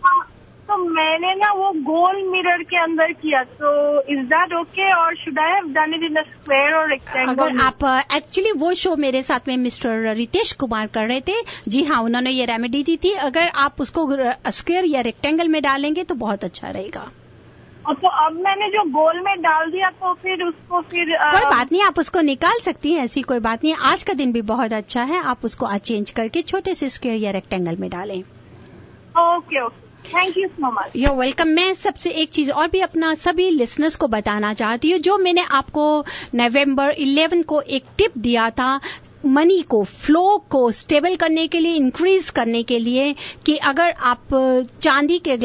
तो मैंने ना वो गोल मिरर के अंदर किया, तो इज दैट ओके, और should I have done it in a square और रेक्टेंगल? अगर आप एक्चुअली वो शो मेरे साथ में मिस्टर रितेश कुमार कर रहे थे, जी हाँ, उन्होंने ये रेमेडी दी थी। अगर आप उसको स्क्वायर या रेक्टेंगल में डालेंगे तो बहुत अच्छा रहेगा। तो अब मैंने जो गोल में डाल दिया तो फिर उसको कोई बात नहीं, आप उसको निकाल सकती हैं, ऐसी कोई बात नहीं। आज का दिन भी बहुत अच्छा है, आप उसको आज चेंज करके छोटे से स्क्वायर या रेक्टेंगल में डालें। Okay, thank you so much. You welcome. मैं सबसे एक चीज और भी अपना सभी लिसनर्स को बताना चाहती हूँ, जो मैंने आपको नवंबर 11 को एक टिप दिया था मनी को, फ्लो को स्टेबल करने के लिए, इंक्रीज करने के लिए, कि अगर आप चांदी के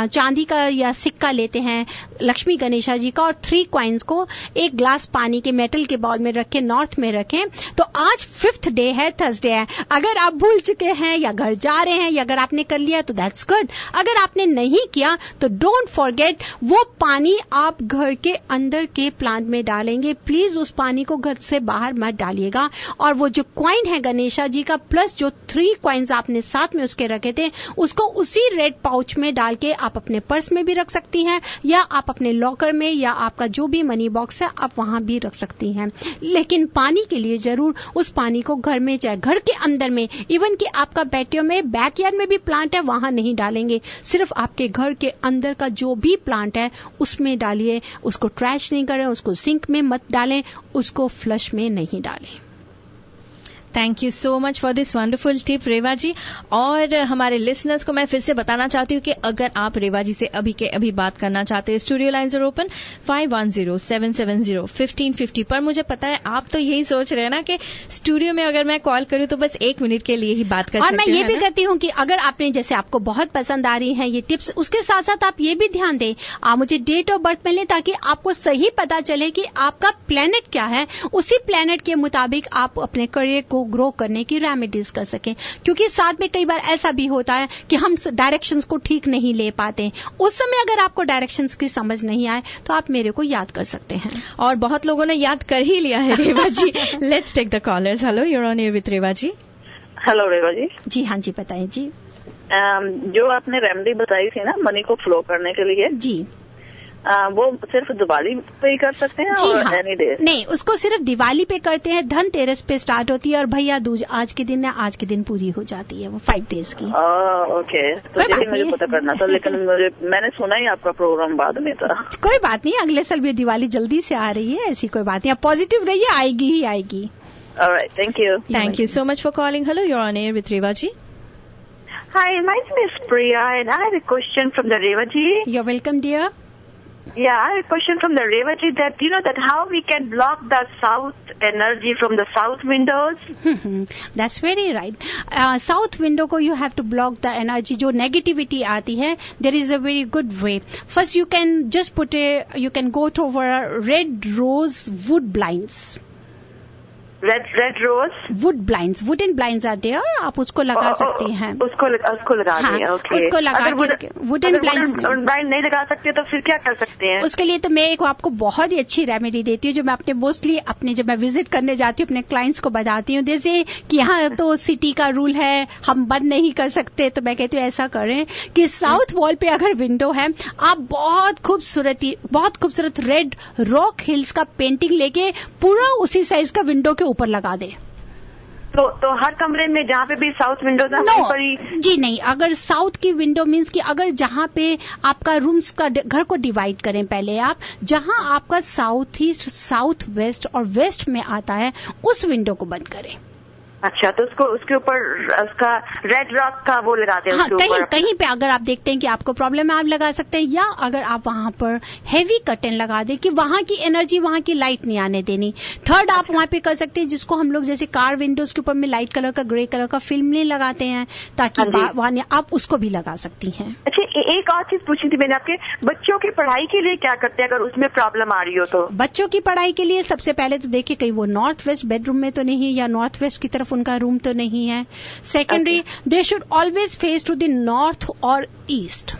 चांदी का या सिक्का लेते हैं लक्ष्मी गणेशा जी का और 3 कॉइन्स को एक ग्लास पानी के मेटल के बाउल में रखें, नॉर्थ में रखें, तो आज 5th डे है, थर्सडे है। अगर आप भूल चुके हैं या घर जा रहे हैं या अगर आपने कर लिया तो दैट्स गुड, अगर आपने नहीं किया तो डोंट फॉरगेट, वो पानी आप घर के अंदर के प्लांट में डालेंगे। प्लीज उस पानी को घर से बाहर मत डालिएगा। और वो जो कॉइन है गणेशा जी का प्लस जो 3 कॉइन्स आपने साथ में उसके रखे थे, उसको उसी रेड पाउच में डाल के आप अपने पर्स में भी रख सकती हैं या आप अपने लॉकर में या आपका जो भी मनी बॉक्स है आप वहां भी रख सकती हैं। लेकिन पानी के लिए जरूर उस पानी को घर में, चाहे घर के अंदर में, इवन कि आपका बैटियो में, बैकयार्ड में भी प्लांट है वहां नहीं डालेंगे, सिर्फ आपके घर के अंदर का जो भी प्लांट है उसमें डालिए। उसको ट्रैश नहीं करें, उसको सिंक में मत डालें, उसको फ्लश में नहीं डालें। Thank you so much for this wonderful tip Reva ji. और हमारे लिसनर्स को मैं फिर से बताना चाहती हूँ कि अगर आप रेवा जी से अभी के अभी बात करना चाहते हैं, स्टूडियो लाइन्स आर ओपन 5107701550 पर। मुझे पता है आप तो यही सोच रहे हैं ना कि स्टूडियो में अगर मैं कॉल करूँ तो बस 1 मिनट के लिए ही बात कर सकते हैं। और मैं ये भी कहती हूँ कि अगर आपने, जैसे आपको बहुत पसंद आ रही है ये टिप्स, उसके साथ साथ आप ये भी ध्यान दें, आप मुझे डेट ऑफ बर्थ मिले ताकि आपको सही पता चले कि आपका प्लेनेट क्या है, उसी प्लेनेट के मुताबिक आप अपने करियर को ग्रो करने की रेमेडीज कर सकें। क्योंकि साथ में कई बार ऐसा भी होता है कि हम डायरेक्शंस को ठीक नहीं ले पाते, उस समय अगर आपको डायरेक्शंस की समझ नहीं आए तो आप मेरे को याद कर सकते हैं। और बहुत लोगों ने याद कर ही लिया है Reva ji. Let's take the callers. Hello, you are on air with Reva ji. Hello Reva ji. जी हाँ जी, बताएं जी। जो आपने रेमेडी बताई थी ना मनी को फ्लो करने के लिए, जी, वो सिर्फ दिवाली पे ही कर सकते हैं और एनी डे? नहीं, उसको सिर्फ दिवाली पे करते हैं, धनतेरस पे स्टार्ट होती है और भैया दूज आज के दिन है, आज के दिन पूरी हो जाती है वो 5 डेज की। ओके, तो यही मुझे पता करना था, लेकिन मैंने सुना ही आपका प्रोग्राम बाद में था। कोई बात नहीं, अगले साल भी दिवाली जल्दी से आ रही है, ऐसी कोई बात नहीं, आप पॉजिटिव रहिए, आएगी ही आएगी। Alright, thank you. Thank you so much for calling. Hello, you are on air with Reva ji. Hi, my name is Priya and I have a question from the Reva ji. You're welcome, dear. Yeah, I have a question from the Reva ji that, you know, that how we can block the south energy from the south windows. That's very right. South window को you have to block the energy, जो negativity आती है. There is a very good way. First, you can just you can go through red rose wood blinds. Red rose wood blinds, wooden blinds are there, आप उसको लगा सकती हैं। उसको लगा दें, ओके। उसको लगा के वुडन ब्लाइंड्स ब्लाइंड नहीं लगा सकते तो फिर क्या कर सकते हैं? उसके लिए तो मैं एक आपको बहुत ही अच्छी रेमेडी देती हूँ, जो मैं अपने मोस्टली जब मैं विजिट करने जाती हूँ अपने क्लाइंट्स को बताती हूँ। जैसे कि यहाँ तो सिटी का रूल है, हम बंद नहीं कर सकते, तो मैं कहती हूँ ऐसा करें कि साउथ वॉल पे अगर विंडो है, आप बहुत खूबसूरत रेड रॉक हिल्स का पेंटिंग लेके पूरा उसी साइज का विंडो के ऊपर लगा दे। तो हर कमरे में जहाँ पे भी साउथ विंडोज है वहीं पर ही? जी नहीं, अगर साउथ की विंडो मीन्स कि अगर जहाँ पे आपका रूम्स का घर को डिवाइड करें, पहले आप जहाँ आपका साउथ ईस्ट, साउथ वेस्ट और वेस्ट में आता है उस विंडो को बंद करें। अच्छा, तो उसके ऊपर उसका रेड रॉक का वो लगा दें। हाँ, कहीं पे अगर आप देखते हैं कि आपको प्रॉब्लम है, आप लगा सकते हैं, या अगर आप वहां पर हेवी कर्टेन लगा दें कि वहां की एनर्जी, वहां की लाइट नहीं आने देनी। थर्ड, आप वहां पे कर सकते हैं जिसको हम लोग जैसे कार विंडोज के ऊपर में लाइट कलर का, ग्रे कलर का फिल्म नहीं लगाते हैं, ताकि वहां आप उसको भी लगा सकती हैं। अच्छा, एक और चीज पूछनी थी मैंने आपके, बच्चों की पढ़ाई के लिए क्या करते हैं अगर उसमें प्रॉब्लम आ रही हो तो? बच्चों की पढ़ाई के लिए सबसे पहले तो देखिए कहीं वो नॉर्थ वेस्ट बेडरूम में तो नहीं, या नॉर्थ वेस्ट की तरफ उनका रूम तो नहीं है। Secondary, they should always face to the north और ईस्ट।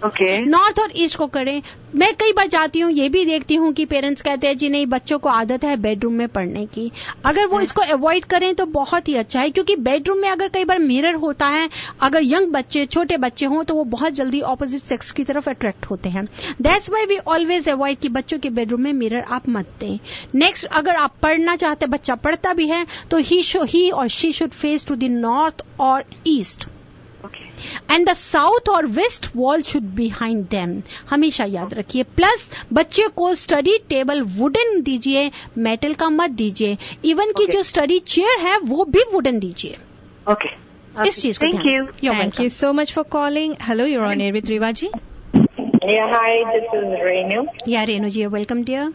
ओके, नॉर्थ और ईस्ट को करें। मैं कई बार जाती हूँ, ये भी देखती हूँ कि पेरेंट्स कहते हैं जी नहीं, बच्चों को आदत है बेडरूम में पढ़ने की, अगर वो इसको अवॉइड करें तो बहुत ही अच्छा है, क्योंकि बेडरूम में अगर कई बार मिरर होता है, अगर यंग बच्चे, छोटे बच्चे हों तो वो बहुत जल्दी ऑपोजिट सेक्स की तरफ अट्रैक्ट होते हैं। That's why we always avoid कि बच्चों के बेडरूम में मिरर आप मत दें। नेक्स्ट, अगर आप पढ़ना चाहते, बच्चा पढ़ता भी है, तो ही और she should face to the north और ईस्ट। एंड द साउथ और west wall should behind them, हमेशा याद रखिए। प्लस बच्चे को स्टडी टेबल वुडन दीजिए, मेटल का मत दीजिए। इवन की जो स्टडी चेयर है वो भी वुडन दीजिए। ओके, इस चीज को thank you so much for calling. Hello, you're on air with Reva ji. Yeah, hi, this is Renu. Yeah, Renu ji, welcome dear.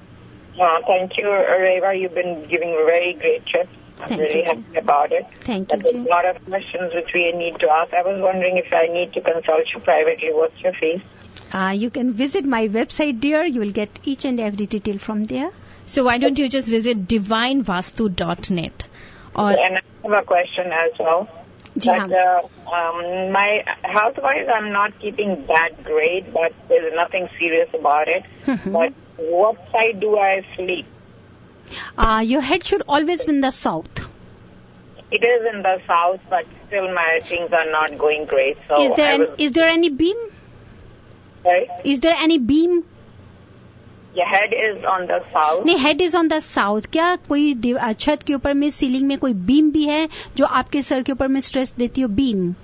Thank you, Reva. You've been giving very great tips. I'm really happy about it. Thank you. There's a lot of questions which we need to ask. I was wondering if I need to consult you privately. What's your fees? You can visit my website, dear. You will get each and every detail from there. So why don't you just visit divinevastu.net? And I have a question as well. My health-wise, I'm not keeping that great, but there's nothing serious about it. But what side do I sleep? Your head should always be in the south. It is in the south, but still my things are not going great. So is there any beam? Sorry? Is there any beam? Your head is on the south. नहीं, head is on the south. क्या कोई छत के ऊपर में सीलिंग में कोई बीम भी है जो आपके सर के ऊपर में स्ट्रेस देती हो? Beam,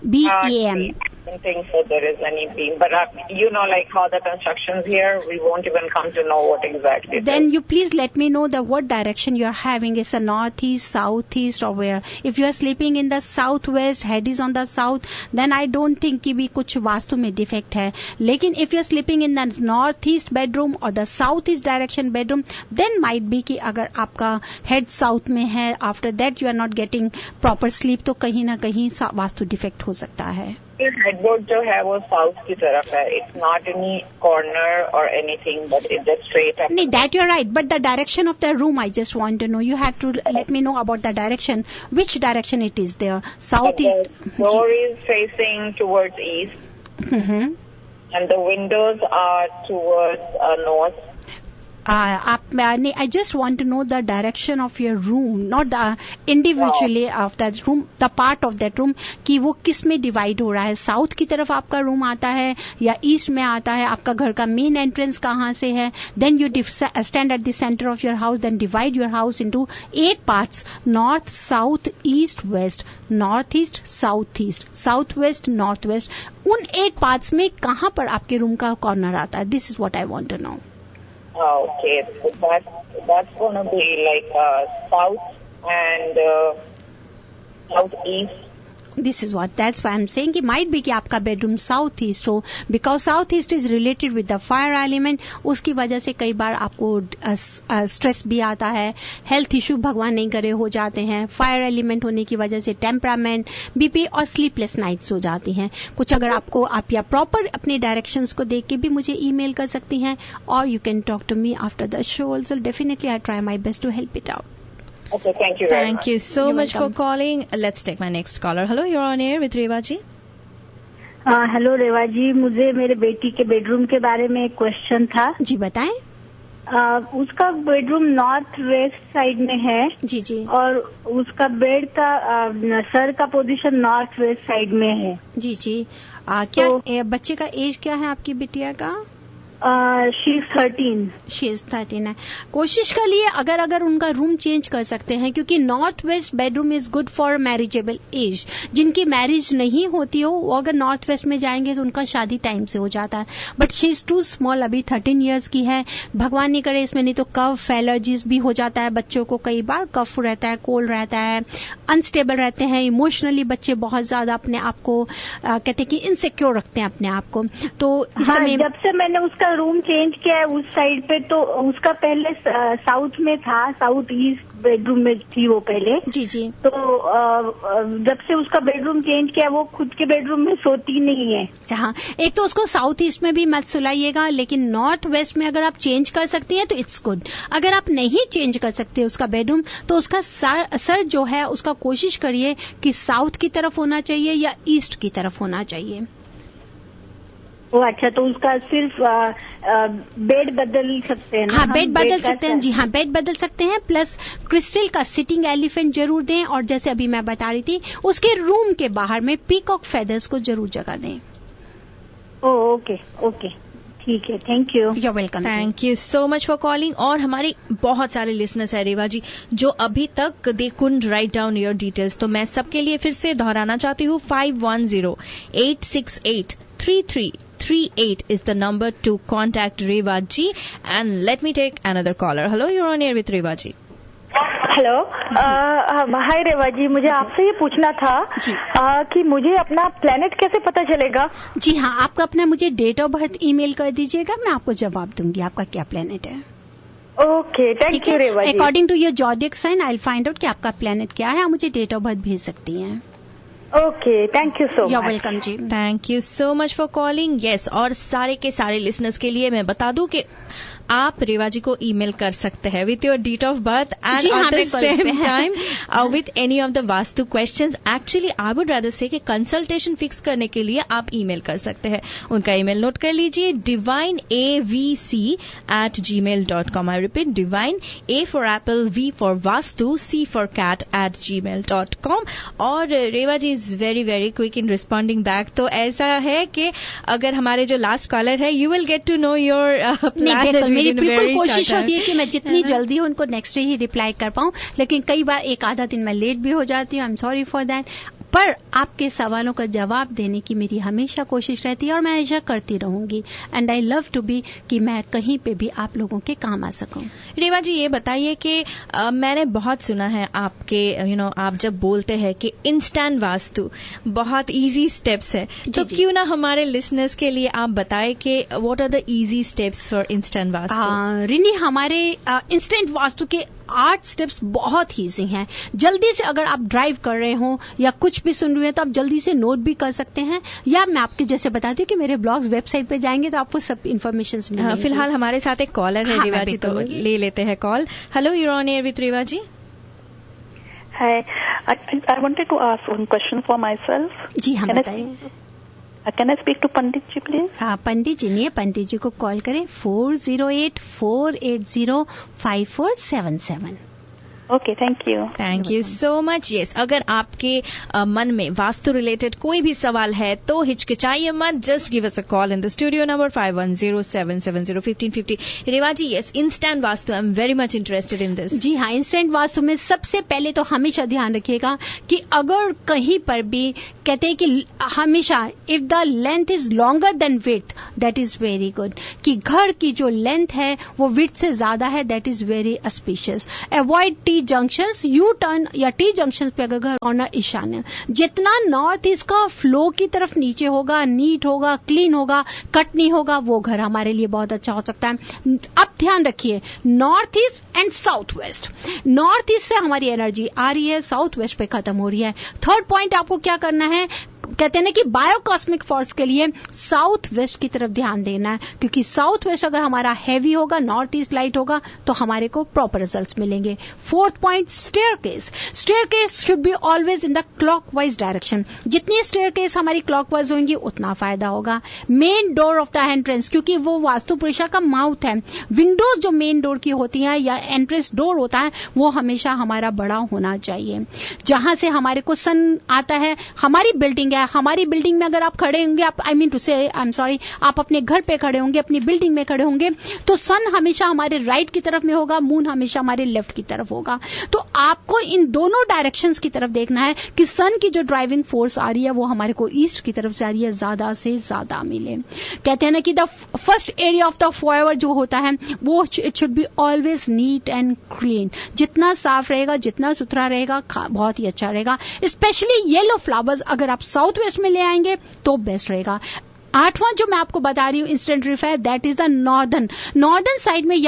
BEAM. I don't think so there is any beam, but you know, like how the construction's here, we won't even come to know what exactly it Then is. you please let me know what direction you are having. Is a northeast, southeast, or where? If you are sleeping in the southwest, head is on the south, then I don't think कि भी कुछ वास्तु में डिफेक्ट है. लेकिन if you are sleeping in the northeast bedroom or the southeast direction bedroom, then might be कि अगर आपका head south में है, after that you are not getting proper sleep, तो कहीं ना कहीं वास्तु डिफेक्ट हो सकता है. हेडबोर्ड जो है वो साउथ की तरफ है. इट्स नॉट एनी कॉर्नर और anything, but it's just straight up. नहीं, that you are right, but the direction of the room I just want to know. You have to let me know about the direction. Which direction it is there? South east. Door is facing towards east and the windows are towards north. I just want to know the direction of your room, not the individually of that room, the part of that room कि वो किस में डिवाइड हो रहा है. साउथ की तरफ आपका रूम आता है या ईस्ट में आता है? आपका घर का मेन एंट्रेंस कहाँ से है? Then you stand at the center of your house, then divide your house into 8 parts: north, south, east, west, northeast, southeast, southwest, northwest. उन 8 parts में कहाँ पर आपके रूम का कॉर्नर आता है? This is what I want to know. Okay, so that's going to be like south and southeast. That's why I'm saying कि might be कि आपका बेडरूम साउथ ईस्ट हो, because south east is related with the fire element. उसकी वजह से कई बार आपको स्ट्रेस भी आता है, हेल्थ इश्यू भगवान नहीं करे हो जाते हैं. फायर एलिमेंट होने की वजह से टेम्परामेंट, बीपी और स्लीपलेस नाइट्स हो जाती हैं. कुछ अगर आपको आप या प्रॉपर अपने डायरेक्शंस को देख के भी मुझे ईमेल कर सकती हैं, और you can talk to me after the show also. Definitely I try my best to help it out. Okay, thank you very much. Thank you so much for calling. Let's take my next caller. Hello, you're on air with Reva ji. Hello Reva ji, मुझे मेरे बेटी के बेडरूम के बारे में एक क्वेश्चन था. जी बताएं. उसका बेडरूम नॉर्थ वेस्ट साइड में है. जी. और उसका बेड का सर का पोजीशन नॉर्थ वेस्ट साइड में है. जी. क्या बच्चे का एज क्या है आपकी बिटिया का? शी इज 13 है. कोशिश कर लिए अगर उनका रूम चेंज कर सकते हैं, क्योंकि north west bedroom is good for marriageable age. जिनकी मैरिज नहीं होती हो वो अगर नॉर्थ वेस्ट में जाएंगे तो उनका शादी टाइम से हो जाता है. But she is too small, अभी 13 ईयर्स की है. भगवान नहीं करे इसमें नहीं तो कफ एलर्जीज भी हो जाता है बच्चों को. कई बार कफ रहता है, कोल्ड रहता है, अनस्टेबल रहते हैं. इमोशनली बच्चे बहुत ज्यादा अपने आप को कहते हैं कि इनसिक्योर रखते हैं अपने आप को. तो जब से मैंने उसका रूम चेंज किया है उस साइड पे, तो उसका पहले साउथ में था, साउथ ईस्ट बेडरूम में थी वो पहले. जी. तो जब से उसका बेडरूम चेंज किया वो खुद के बेडरूम में सोती नहीं है. हाँ, एक तो उसको साउथ ईस्ट में भी मत सुलाइएगा, लेकिन नॉर्थ वेस्ट में अगर आप चेंज कर सकती हैं तो इट्स गुड. अगर आप नहीं चेंज कर सकते उसका बेडरूम, तो उसका सर जो है उसका कोशिश करिए कि साउथ की तरफ होना चाहिए या ईस्ट की तरफ होना चाहिए. अच्छा, तो उसका सिर्फ बेड बदल सकते हैं ना? हाँ, बेड बदल सकते हैं. जी हाँ, बेड बदल सकते हैं. प्लस क्रिस्टल का सिटिंग एलिफेंट जरूर दें, और जैसे अभी मैं बता रही थी उसके रूम के बाहर में पीकॉक फेदर्स को जरूर जगह दें. ओके. ठीक है, thank you. You welcome. Thank you so much for calling. और हमारे बहुत सारे लिसनर्स है रेवा जी जो अभी तक they couldn't write down your details, तो मैं सबके लिए फिर से दोहराना चाहती हूँ। 5108683338 is the number to contact Reva Ji. And let me take another caller. Hello, you're on air with Reva Ji. Hello, hi Reva ji, मुझे आपसे ये पूछना था कि मुझे अपना प्लेनेट कैसे पता चलेगा? जी हाँ, आपका अपना मुझे डेट ऑफ बर्थ ईमेल कर दीजिएगा, मैं आपको जवाब दूंगी आपका क्या प्लेनेट है। Okay, thank you Reva ji. According to your zodiac sign I will find out कि आपका प्लेनेट क्या है, आप मुझे डेट ऑफ बर्थ भेज सकती हैं। Okay, thank you so much. You welcome जी। Thank you so much for calling. Yes, और सारे के सारे लिसनर्स के लिए मैं बता दूं कि आप रेवा जी को ईमेल कर सकते हैं with your date of birth and at the same time with any of the vastu questions. Actually I would rather say कि कंसल्टेशन फिक्स करने के लिए आप ईमेल कर सकते हैं। उनका ईमेल नोट कर लीजिए, divineavc@gmail.com। I repeat, divine, A for apple, V for vastu, C for cat @gmail.com। और Reva ji is very very quick in responding back. तो ऐसा है कि अगर हमारे जो लास्ट कॉलर है, you will get to know your plan. मेरी बिल्कुल कोशिश होती है कि मैं जितनी जल्दी हो उनको नेक्स्ट डे ही रिप्लाई कर पाऊं, लेकिन कई बार एक आधा दिन मैं लेट भी हो जाती हूँ। I am sorry for that. पर आपके सवालों का जवाब देने की मेरी हमेशा कोशिश रहती है और मैं ऐसा करती रहूंगी। And I love to be कि मैं कहीं पे भी आप लोगों के काम आ सकूं। रेवा जी, ये बताइए कि मैंने बहुत सुना है आपके आप जब बोलते हैं कि इंस्टेंट वास्तु बहुत इजी स्टेप्स है, तो क्यों ना हमारे लिसनर्स के लिए आप बताएं कि what are the easy steps for instant vastu. Rini, हमारे इंस्टेंट वास्तु के 8 स्टेप्स बहुत ईजी हैं। जल्दी से अगर आप ड्राइव कर रहे हो या कुछ भी सुन रहे हैं तो आप जल्दी से नोट भी कर सकते हैं, या मैं आपके जैसे बताती हूँ कि मेरे ब्लॉग्स वेबसाइट पे जाएंगे तो आपको सब इन्फॉर्मेशन मिलेगी। फिलहाल हमारे साथ एक कॉलर है रेवा जी, तो ले लेते हैं call. Hello, you are on air with Reva ji. Hi, I wanted to ask one question for myself. जी हाँ, बताइए। Can I speak to Pandit ji please? हाँ, पंडित जी नहीं है, पंडित जी को कॉल करें 4084805477। Okay, thank you. Thank you so much. Yes, अगर आपके मन में वास्तु रिलेटेड कोई भी सवाल है तो हिचकिचाइए मत, just give us a call in the studio number 5107701550। Reva ji, yes, instant vastu, I am very much interested in this. जी हाँ, इंस्टेंट वास्तु में सबसे पहले तो हमेशा ध्यान रखिएगा कि अगर कहीं पर भी कहते हैं कि हमेशा if the length is longer than width, that is very good. कि घर की जो लेंथ है वो विड्थ से ज्यादा है, that is very auspicious. Avoid T junctions, U turn या टी जंक्शंस पे अगर घर कॉर्नर ईशान्य, जितना नॉर्थ ईस्ट का फ्लो की तरफ नीचे होगा, नीट होगा, क्लीन होगा, कट नहीं होगा, वो घर हमारे लिए बहुत अच्छा हो सकता है। अब ध्यान रखिए, north east and south west. North east से हमारी एनर्जी आ रही है, साउथ वेस्ट पे खत्म हो रही है। थर्ड पॉइंट आपको क्या करना है, कहते हैं ना कि बायोकॉस्मिक फोर्स के लिए साउथ वेस्ट की तरफ ध्यान देना है, क्योंकि साउथ वेस्ट अगर हमारा हैवी होगा, नॉर्थ ईस्ट लाइट होगा, तो हमारे को प्रॉपर रिजल्ट्स मिलेंगे। Fourth point, staircase. Staircase should be always in the clockwise direction. जितनी स्टेयरकेस हमारी क्लॉकवाइज होंगी उतना फायदा होगा। Main door of the entrance, क्योंकि वो वास्तु पुरुषा का माउथ है, विंडोज जो मेन डोर की होती हैं या एंट्रेंस डोर होता है वो हमेशा हमारा बड़ा होना चाहिए, जहां से हमारे को सन आता है। हमारी बिल्डिंग है, हमारी बिल्डिंग में अगर आप खड़े होंगे, आप आप अपने घर पे खड़े होंगे, अपनी बिल्डिंग में खड़े होंगे, तो सन हमेशा हमारे राइट की तरफ में होगा, मून हमेशा हमारे लेफ्ट की तरफ होगा। तो आपको इन दोनों डायरेक्शंस की तरफ देखना है कि सन की जो ड्राइविंग फोर्स आ रही है वो हमारे को ईस्ट की तरफ से आ रही है, ज्यादा से ज्यादा मिले। कहते हैं ना कि the first area of the forever जो होता है वो it should be always neat and clean. जितना साफ रहेगा, जितना सुथरा रहेगा, बहुत ही अच्छा रहेगा। स्पेशली येलो फ्लावर्स अगर आप साउथ वेस्ट में ले आएंगे तो बेस्ट रहेगा। 8वां जो मैं आपको बता रही हूँ इंस्टेंट रिफायर, that is the northern side में।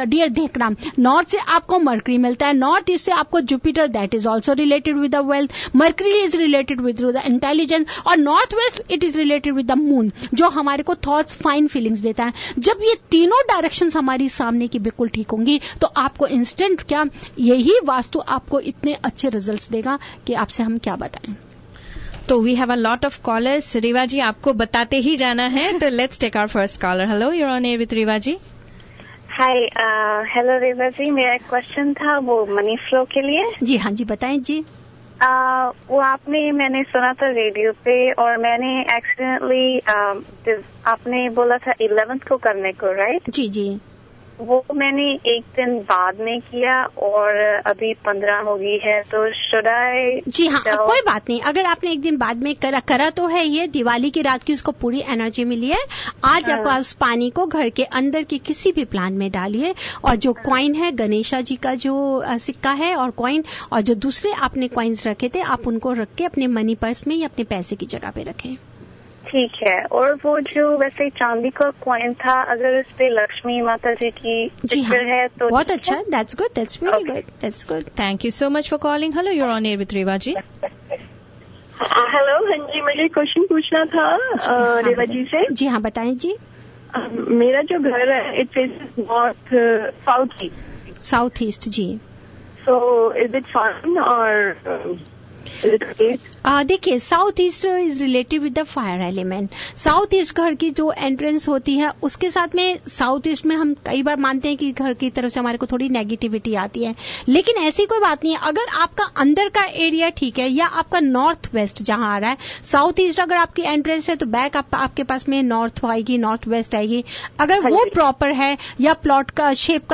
डियर देखना, नॉर्थ से आपको मर्करी मिलता है, नॉर्थ ईस्ट से आपको Jupiter, that is also related with the wealth. Mercury is related with the intelligence, और north west it is related with the moon, जो हमारे को थॉट्स, फाइन फीलिंग्स देता है। जब ये तीनों डायरेक्शंस हमारी सामने की बिल्कुल ठीक होंगी तो आपको इंस्टेंट क्या, यही वास्तु आपको इतने अच्छे रिजल्ट्स देगा कि आपसे हम क्या बताएं। तो we have a lot of callers. Reva ji, आपको बताते ही जाना है, तो let's take our first caller. Hello, you are on air with Reva ji. Hi, hello Reva ji, मेरा एक क्वेश्चन था वो मनी फ्लो के लिए। जी हाँ जी, बताएं जी। वो मैंने सुना था रेडियो पे और मैंने एक्सीडेंटली आपने बोला था 11th को करने को, राइट? जी जी। वो मैंने एक दिन बाद में किया और अभी 15 हो गई है, तो शुड आई? जी हाँ, कोई बात नहीं। अगर आपने एक दिन बाद में करा तो है, ये दिवाली की रात की उसको पूरी एनर्जी मिली है। आज आप उस पानी को घर के अंदर के किसी भी प्लांट में डालिए और जो कॉइन है, गणेशा जी का जो सिक्का है और कॉइन, और जो दूसरे आपने कॉइन्स रखे थे आप उनको रख के अपने मनी पर्स में या अपने पैसे की जगह पे रखें। ठीक है। और वो जो वैसे चांदी का कॉइन था, अगर उस पे लक्ष्मी माता जी की पिक्चर है तो बहुत अच्छा। That's good, that's very good, that's good. Thank you so much for calling. Hello, you are on air with Reva ji. Hello, हाँ जी, मुझे क्वेश्चन पूछना था रेवा जी से। जी हाँ, बताएं जी। मेरा जो घर है it faces north south east. South east, जी। सो इज इट फाइन और देखिए, south east is related with the fire element. South east घर की जो एंट्रेंस होती है उसके साथ में साउथ ईस्ट में हम कई बार मानते हैं कि घर की तरफ से हमारे को थोड़ी नेगेटिविटी आती है, लेकिन ऐसी कोई बात नहीं है। अगर आपका अंदर का एरिया ठीक है या आपका नॉर्थ वेस्ट जहां आ रहा है, साउथ ईस्ट अगर आपकी एंट्रेंस है तो बैक आपके पास में नॉर्थ आएगी, नॉर्थ वेस्ट आएगी। अगर वो प्रॉपर है या प्लॉट का शेप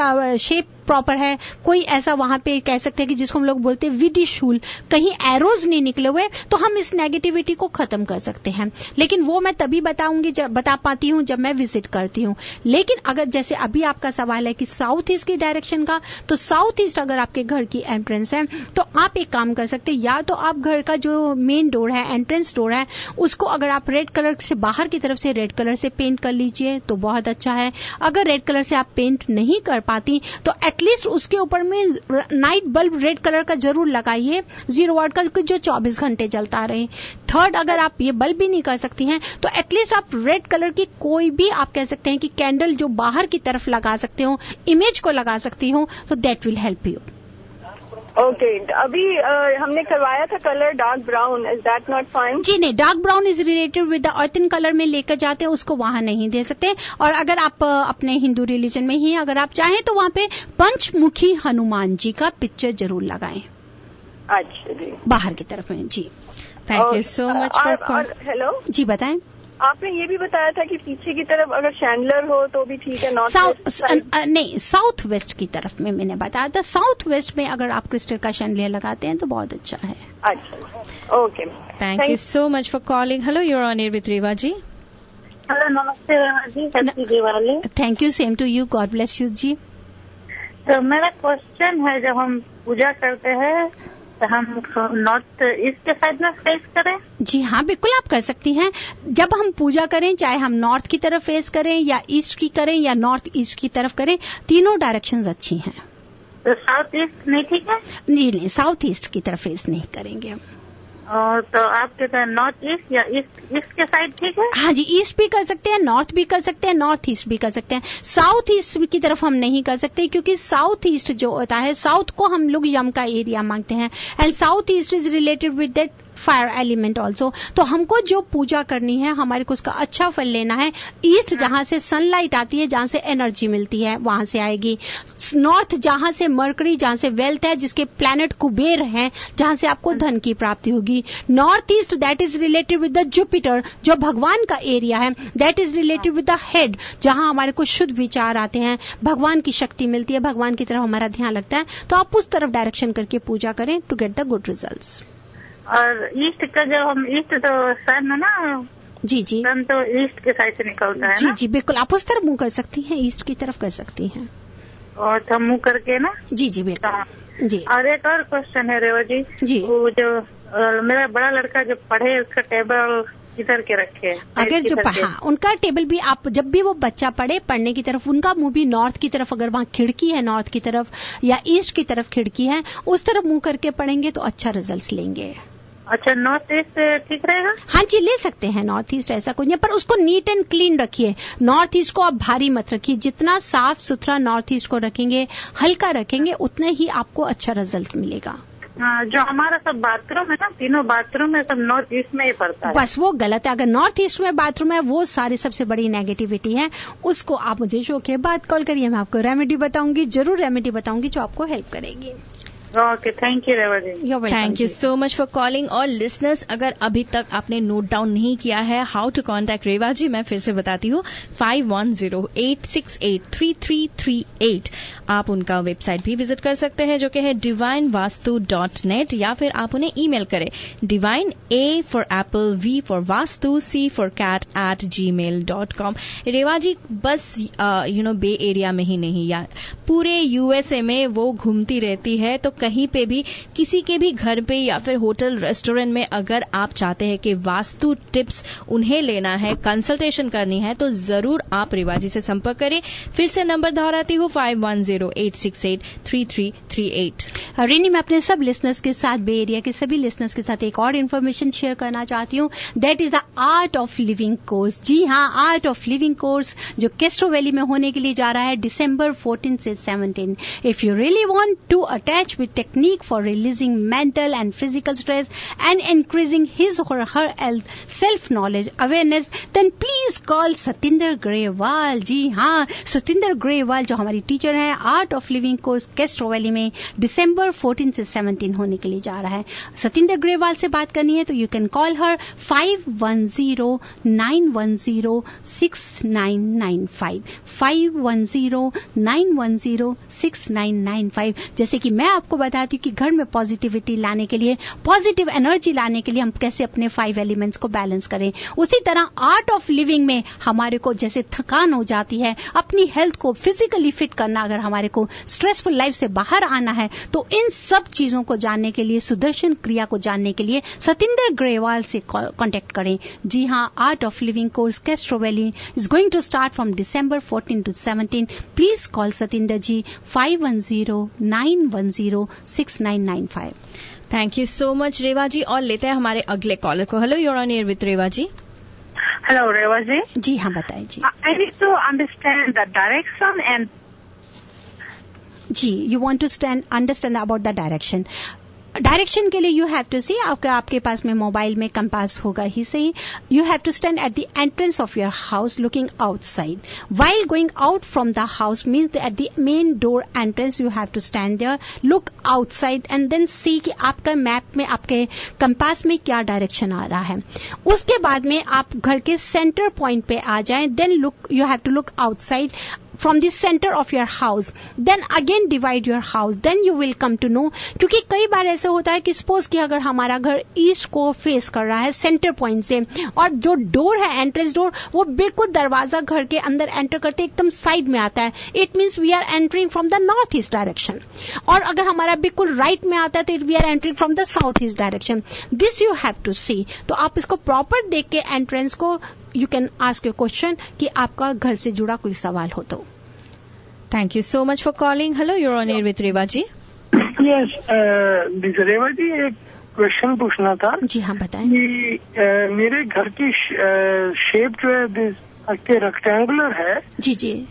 प्रॉपर है, कोई ऐसा वहां पे कह सकते हैं कि जिसको हम लोग बोलते हैं विदिशूल, कहीं एरोज नहीं निकले हुए, तो हम इस नेगेटिविटी को खत्म कर सकते हैं। लेकिन वो मैं तभी बता पाती हूँ जब मैं विजिट करती हूँ। लेकिन अगर जैसे अभी आपका सवाल है कि साउथ ईस्ट की डायरेक्शन का, तो साउथ ईस्ट अगर आपके घर की एंट्रेंस है तो आप एक काम कर सकते हैं, या तो आप घर का जो मेन डोर है, एंट्रेंस डोर है, उसको अगर आप रेड कलर से बाहर की तरफ से रेड कलर से पेंट कर लीजिए तो बहुत अच्छा है। अगर रेड कलर से आप पेंट नहीं कर पाती तो एटलीस्ट उसके ऊपर में नाइट बल्ब रेड कलर का जरूर लगाइए, 0 वाट का, जो 24 घंटे जलता रहे। थर्ड, अगर आप ये बल्ब भी नहीं कर सकती हैं तो एटलीस्ट आप रेड कलर की कोई भी, आप कह सकते हैं कि कैंडल जो बाहर की तरफ लगा सकते हो, इमेज को लगा सकती हो, तो that will help you. Okay, अभी हमने करवाया था colour dark brown, is that not fine? जी नहीं, dark brown is related with the earthen colour में लेकर जाते हैं, उसको वहां नहीं दे सकते। और अगर आप अपने हिंदू रिलीजन में ही अगर आप चाहें तो वहां पे पंचमुखी हनुमान जी का पिक्चर जरूर लगाएं। अच्छा जी, बाहर की तरफ में। जी, thank you so much for call. Hello जी, बताएं। आपने ये भी बताया था कि पीछे की तरफ अगर शैंडलर हो तो भी ठीक है, नॉर्थ नहीं, साउथ वेस्ट की तरफ में मैंने बताया था। साउथ वेस्ट में अगर आप क्रिस्टल का शैंडलियर लगाते हैं तो बहुत अच्छा है। अच्छा, okay, thank you so much for calling. Hello, you are on air with Reva ji. Hello, नमस्ते Reva ji, happy Diwali. Thank you, same to you, God bless you जी। तो मेरा क्वेश्चन है, जब हम पूजा करते हैं तो हम नॉर्थ ईस्ट के साइड में फेस करें? जी हाँ, बिल्कुल आप कर सकती हैं। जब हम पूजा करें, चाहे हम नॉर्थ की तरफ फेस करें या ईस्ट की करें या नॉर्थ ईस्ट की तरफ करें, तीनों डायरेक्शंस अच्छी हैं। तो साउथ ईस्ट नहीं ठीक है? जी नहीं, साउथ ईस्ट की तरफ फेस नहीं करेंगे हम। और तो आप कहते हैं नॉर्थ ईस्ट या ईस्ट के साइड ठीक है? हाँ जी, ईस्ट भी कर सकते हैं, नॉर्थ भी कर सकते हैं, नॉर्थ ईस्ट भी कर सकते हैं। साउथ ईस्ट की तरफ हम नहीं कर सकते क्योंकि साउथ ईस्ट जो होता है, साउथ को हम लोग यम का एरिया मांगते हैं and south east is related with that fire element also. तो हमको जो पूजा करनी है, हमारे को उसका अच्छा फल लेना है। ईस्ट जहां से सनलाइट आती है, जहां से एनर्जी मिलती है, वहां से आएगी। नॉर्थ जहां से मरकरी, जहां से वेल्थ है, जिसके प्लैनेट कुबेर हैं, जहां से आपको धन की प्राप्ति होगी। North east that is related with the Jupiter, जो भगवान का एरिया है, that is related with the head, जहां हमारे को शुद्ध विचार आते हैं, भगवान की शक्ति मिलती है, भगवान की तरफ हमारा ध्यान लगता है। तो आप उस तरफ डायरेक्शन करके पूजा करें to get the good results. और ईस्ट का जब हम ईस्ट तो सन है ना? जी जी, सन तो ईस्ट के साइड से निकलता है जी ना? जी, बिल्कुल आप उस तरफ मुंह कर सकती हैं, ईस्ट की तरफ कर सकती हैं। और तो मुंह करके ना? जी जी, बिल्कुल जी। और एक और क्वेश्चन है रेवा जी, वो जो मेरा बड़ा लड़का जो पढ़े उसका टेबल किधर के रखे? अगर जो हाँ, उनका टेबल भी आप जब भी वो बच्चा पढ़ने की तरफ, उनका मुंह भी नॉर्थ की तरफ, अगर वहाँ खिड़की है नॉर्थ की तरफ या ईस्ट की तरफ खिड़की है, उस तरफ मुंह करके पढ़ेंगे तो अच्छा रिजल्ट लेंगे। अच्छा, नॉर्थ ईस्ट ठीक रहेगा? हाँ जी, ले सकते हैं नॉर्थ ईस्ट, ऐसा कोई नहीं, पर उसको नीट एंड क्लीन रखिए। नॉर्थ ईस्ट को आप भारी मत रखिए, जितना साफ सुथरा नॉर्थ ईस्ट को रखेंगे, हल्का रखेंगे, उतना ही आपको अच्छा रिजल्ट मिलेगा। हाँ, जो हमारा सब बाथरूम है ना, तीनों बाथरूम है सब नॉर्थ ईस्ट में ही पड़ता है। बस वो गलत है। अगर नॉर्थ ईस्ट में बाथरूम है, वो सारी सबसे बड़ी नेगेटिविटी है। उसको आप मुझे शो के बाद कॉल करिए, मैं आपको रेमेडी बताऊंगी, जरूर रेमेडी बताऊंगी जो आपको हेल्प करेगी। Okay, thank you Reva ji. Thank you so much for calling. और लिसनर्स, अगर अभी तक आपने नोट डाउन नहीं किया है how to contact Reva ji, मैं फिर से बताती हूँ 5108683338। आप उनका वेबसाइट भी विजिट कर सकते हैं जो कि है divinevastu.net, या फिर आप उन्हें ईमेल करें divine A for apple, V for vastu, C for cat @gmail.com। रेवा जी बस बे एरिया में ही नहीं, या पूरे यूएसए में वो घूमती रहती है, तो कहीं पे भी किसी के भी घर पे या फिर होटल रेस्टोरेंट में अगर आप चाहते हैं कि वास्तु टिप्स उन्हें लेना है, कंसल्टेशन करनी है, तो जरूर आप रेवा जी से संपर्क करें। फिर से नंबर दोहराती हूँ 5108683338। रिनी, मैं अपने सब लिसनर्स के साथ, बे एरिया के सभी लिसनर्स के साथ एक और इन्फॉर्मेशन शेयर करना चाहती हूँ। That is the art of living course. जी हाँ, आर्ट ऑफ लिविंग कोर्स जो कैस्ट्रो वैली में होने के लिए जा रहा है December 14 से 17। If you really want to attach with technique for releasing mental and physical stress and increasing his और her self knowledge awareness, then please call Satinder Grewal. जी हाँ, सतिंदर ग्रेवाल जो हमारी टीचर हैं, art of living course Castro Valley में December 14 से 17 होने के लिए जा रहा है। सतिंदर ग्रेवाल से बात करनी है तो यू कैन कॉल हर 5109106995 5109106995। जैसे कि मैं आपको बताती हूँ कि घर में पॉजिटिविटी लाने के लिए, पॉजिटिव एनर्जी लाने के लिए हम कैसे अपने 5 एलिमेंट्स को बैलेंस करें। उसी तरह आर्ट ऑफ लिविंग में हमारे को जैसे थकान हो जाती है, अपनी हेल्थ को फिजिकली फिट करना, अगर हमारे को स्ट्रेसफुल लाइफ से बाहर आना है, तो इन सब चीजों को जानने के लिए, सुदर्शन क्रिया को जानने के लिए सतिंदर ग्रेवाल से कांटेक्ट करें। जी हाँ, art of living course Castro Valley is going to start from December 14 to 17। Please call Satinder ji 5109106995। Thank you so much Reva ji. और लेते हैं हमारे अगले कॉलर को। Hello, you're on air with Reva ji. Hello Reva ji. जी हाँ, बताइए जी। I need to understand the direction and जी, you want to understand about the direction. Direction के लिए यू हैव टू सी, आपके पास में मोबाइल में कंपास होगा ही सही। You have to stand at the entrance of your house looking outside. While going out from the house means at the main door entrance you have to stand there, look outside and then see कि आपका मैप में, आपके कंपास में क्या डायरेक्शन आ रहा है। उसके बाद में आप घर के सेंटर पॉइंट पे आ जाएं, then you have to look outside from the center of your house, then again divide your house, then you will come to know। क्योंकि कई बार ऐसे होता है कि सपोज कि अगर हमारा घर ईस्ट को फेस कर रहा है सेंटर पॉइंट से, और जो डोर है एंट्रेंस डोर, वो बिल्कुल दरवाजा घर के अंदर एंटर करते एकदम साइड में आता है, it means we are entering from the north east direction. और अगर हमारा बिल्कुल राइट में आता है तो we are entering from the south east direction. This you have to see. तो आप इसको प्रॉपर देख के एंट्रेंस को you can ask your question कि आपका घर से जुड़ा कोई सवाल हो तो। Thank you so much for calling. Hello, you're on air with Reva ji. Yes, रेवा जी, एक क्वेश्चन पूछना था। जी हाँ, बताएं। कि मेरे घर की शेप जो है रेक्टेंगुलर है। जी जी।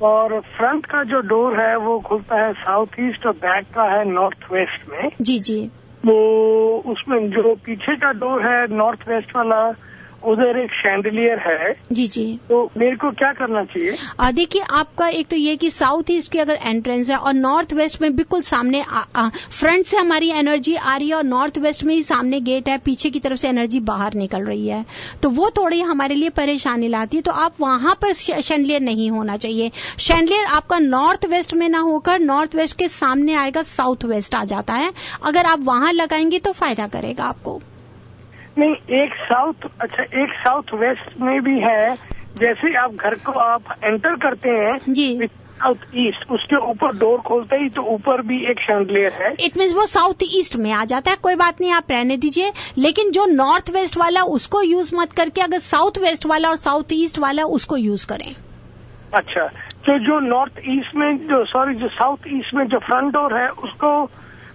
और फ्रंट का जो डोर है वो खुलता है साउथ ईस्ट और बैक का है नॉर्थ वेस्ट में। जी जी। तो उसमें जो पीछे का डोर है नॉर्थ वेस्ट वाला, उधर एक शैंडलियर है। जी जी। तो मेरे को क्या करना चाहिए? देखिए, आपका एक तो ये कि साउथ ईस्ट की अगर एंट्रेंस है और नॉर्थ वेस्ट में बिल्कुल सामने फ्रंट से हमारी एनर्जी आ रही है और नॉर्थ वेस्ट में ही सामने गेट है, पीछे की तरफ से एनर्जी बाहर निकल रही है, तो वो थोड़ी हमारे लिए परेशानी लाती है। तो आप वहां पर शैंडलियर नहीं होना चाहिए। शैंडलियर आपका नॉर्थ वेस्ट में ना होकर नॉर्थ वेस्ट के सामने आएगा, साउथ वेस्ट आ जाता है। अगर आप वहां लगाएंगे तो फायदा करेगा आपको। नहीं, एक साउथ वेस्ट में भी है। जैसे आप घर को आप एंटर करते हैं जी साउथ ईस्ट, उसके ऊपर डोर खोलते ही तो ऊपर भी एक शैंडलियर है। इट मीन्स वो साउथ ईस्ट में आ जाता है। कोई बात नहीं, आप रहने दीजिए। लेकिन जो नॉर्थ वेस्ट वाला उसको यूज मत करके अगर साउथ वेस्ट वाला और साउथ ईस्ट वाला उसको यूज करें। अच्छा, तो जो नॉर्थ ईस्ट में जो साउथ ईस्ट में जो फ्रंट डोर है उसको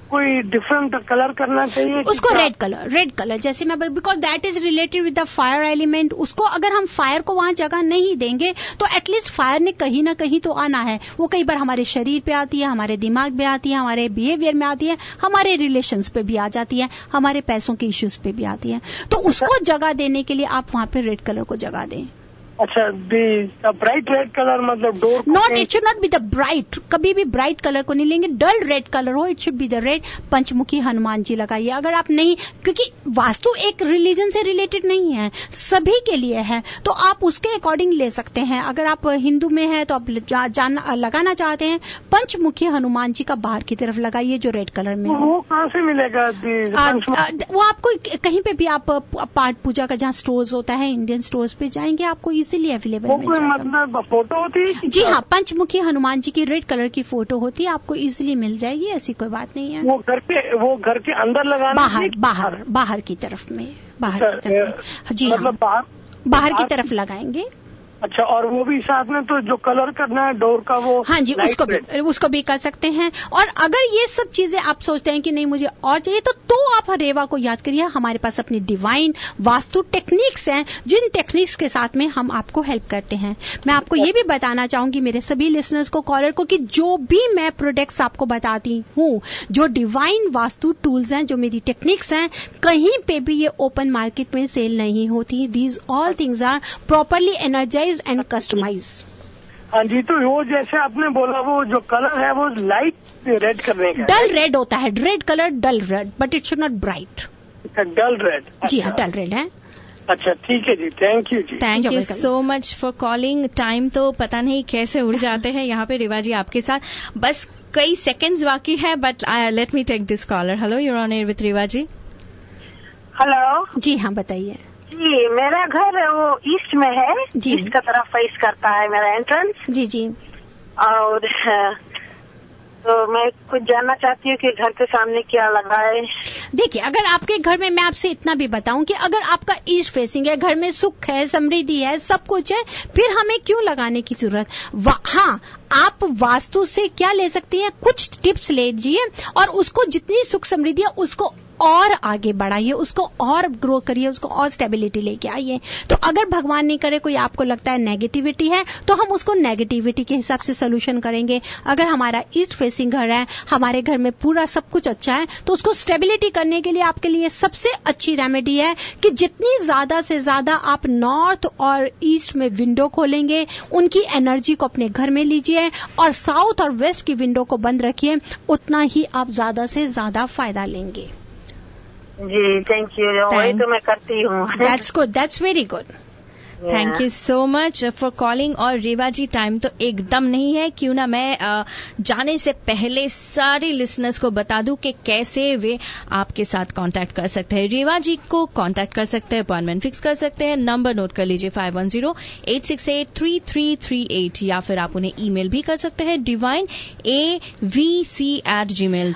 कोई डिफरेंट कलर करना चाहिए? उसको रेड कलर जैसे मैं, because that is related with the fire element. उसको अगर हम फायर को वहां जगह नहीं देंगे तो एटलीस्ट फायर ने कहीं ना कहीं तो आना है। वो कई बार हमारे शरीर पे आती है, हमारे दिमाग पे आती है, हमारे बिहेवियर में आती है, हमारे रिलेशंस पे भी आ जाती है, हमारे पैसों के इश्यूज पे भी आती है। तो उसको जगह देने के लिए आप वहां पे रेड कलर को जगह दें। अच्छा, ब्राइट रेड कलर मतलब door not, it should not be the bright, कभी भी ब्राइट कलर को नहीं लेंगे, डल रेड कलर हो, it should be the red. Panchmukhi Hanuman ji लगाइए। अगर आप नहीं, क्योंकि वास्तु एक रिलीजन से रिलेटेड नहीं है, सभी के लिए है, तो आप उसके अकॉर्डिंग ले सकते हैं। अगर आप हिंदू में है तो आप लगाना चाहते हैं पंचमुखी हनुमान जी का बाहर की तरफ लगाइए जो रेड कलर में। वो कहाँ से मिलेगा? वो आपको कहीं पे भी, आप पाठ पूजा का जहाँ स्टोर्स होता है, इंडियन स्टोर्स पे जाएंगे आपको इजीली अवेलेबल मिल जाएगा। मतलब फोटो होती है? जी हाँ, पंचमुखी हनुमान जी की रेड कलर की फोटो होती है, आपको इजीली मिल जाएगी, ऐसी कोई बात नहीं है। वो घर के अंदर लगाना? बाहर की तरफ में, बाहर की तरफ। जी मतलब बाहर की तरफ लगाएंगे। अच्छा, और वो भी साथ में तो जो कलर करना है डोर का वो? हाँ जी, उसको भी कर सकते हैं। और अगर ये सब चीजें आप सोचते हैं कि नहीं मुझे और चाहिए, तो आप रेवा को याद करिए, हमारे पास अपनी डिवाइन वास्तु टेक्निक्स हैं, जिन टेक्निक्स के साथ में हम आपको हेल्प करते हैं। मैं आपको ये भी बताना चाहूंगी मेरे सभी लिसनर्स को, कॉलर को, कि जो भी मैं प्रोडक्ट्स आपको बताती हूँ, जो डिवाइन वास्तु टूल्स हैं, जो मेरी टेक्निक्स हैं, कहीं पे भी ये ओपन मार्केट में सेल नहीं होती। These all things are properly energised and customise. हाँ जी, तो वो जैसे आपने बोला वो जो कलर है वो लाइट रेड करने का, डल रेड होता है, red colour dull red, but it should not bright. Dull red? जी हाँ, डल रेड है। अच्छा, ठीक है जी, थैंक यू जी। Thank you so much for calling. Time तो पता नहीं कैसे उड़ जाते हैं यहाँ पे रेवा जी आपके साथ, बस कई सेकंड्स बाकी है, but let me take this caller. Hello, you're on air with Reva ji. Hello जी हाँ, बताइए। जी, मेरा घर वो ईस्ट में है जी, ईस्ट का तरफ फेस करता है मेरा एंट्रेंस। जी जी। और तो मैं कुछ जानना चाहती हूँ कि घर के सामने क्या लगाए। देखिए, अगर आपके घर में, मैं आपसे इतना भी बताऊं कि अगर आपका ईस्ट फेसिंग है, घर में सुख है, समृद्धि है, सब कुछ है, फिर हमें क्यों लगाने की जरूरत? हाँ, आप वास्तु से क्या ले सकती हैं, कुछ टिप्स लीजिए और उसको जितनी सुख समृद्धि है उसको और आगे बढ़ाइए, उसको और ग्रो करिए, उसको और स्टेबिलिटी लेके आइए। तो अगर भगवान नहीं करे कोई आपको लगता है नेगेटिविटी है, तो हम उसको नेगेटिविटी के हिसाब से सोल्यूशन करेंगे। अगर हमारा ईस्ट फेसिंग घर है, हमारे घर में पूरा सब कुछ अच्छा है, तो उसको स्टेबिलिटी करने के लिए आपके लिए सबसे अच्छी रेमेडी है कि जितनी ज्यादा से ज्यादा आप नॉर्थ और ईस्ट में विंडो खोलेंगे, उनकी एनर्जी को अपने घर में लीजिए और साउथ और वेस्ट की विंडो को बंद रखिए, उतना ही आप ज्यादा से ज्यादा फायदा लेंगे। जी, थैंक यू। वही तो मैं करती हूँ। That's good, that's very good. Thank you so much for calling. और रेवा जी, टाइम तो एकदम नहीं है, क्यों ना मैं जाने से पहले सारे लिसनर्स को बता दूं कि कैसे वे आपके साथ कांटेक्ट कर सकते हैं। रेवा जी को कांटेक्ट कर सकते हैं, अपॉइंटमेंट फिक्स कर सकते हैं। नंबर नोट कर लीजिए 5108683338, या फिर आप उन्हें ईमेल भी कर सकते हैं divineavc@gmail.com।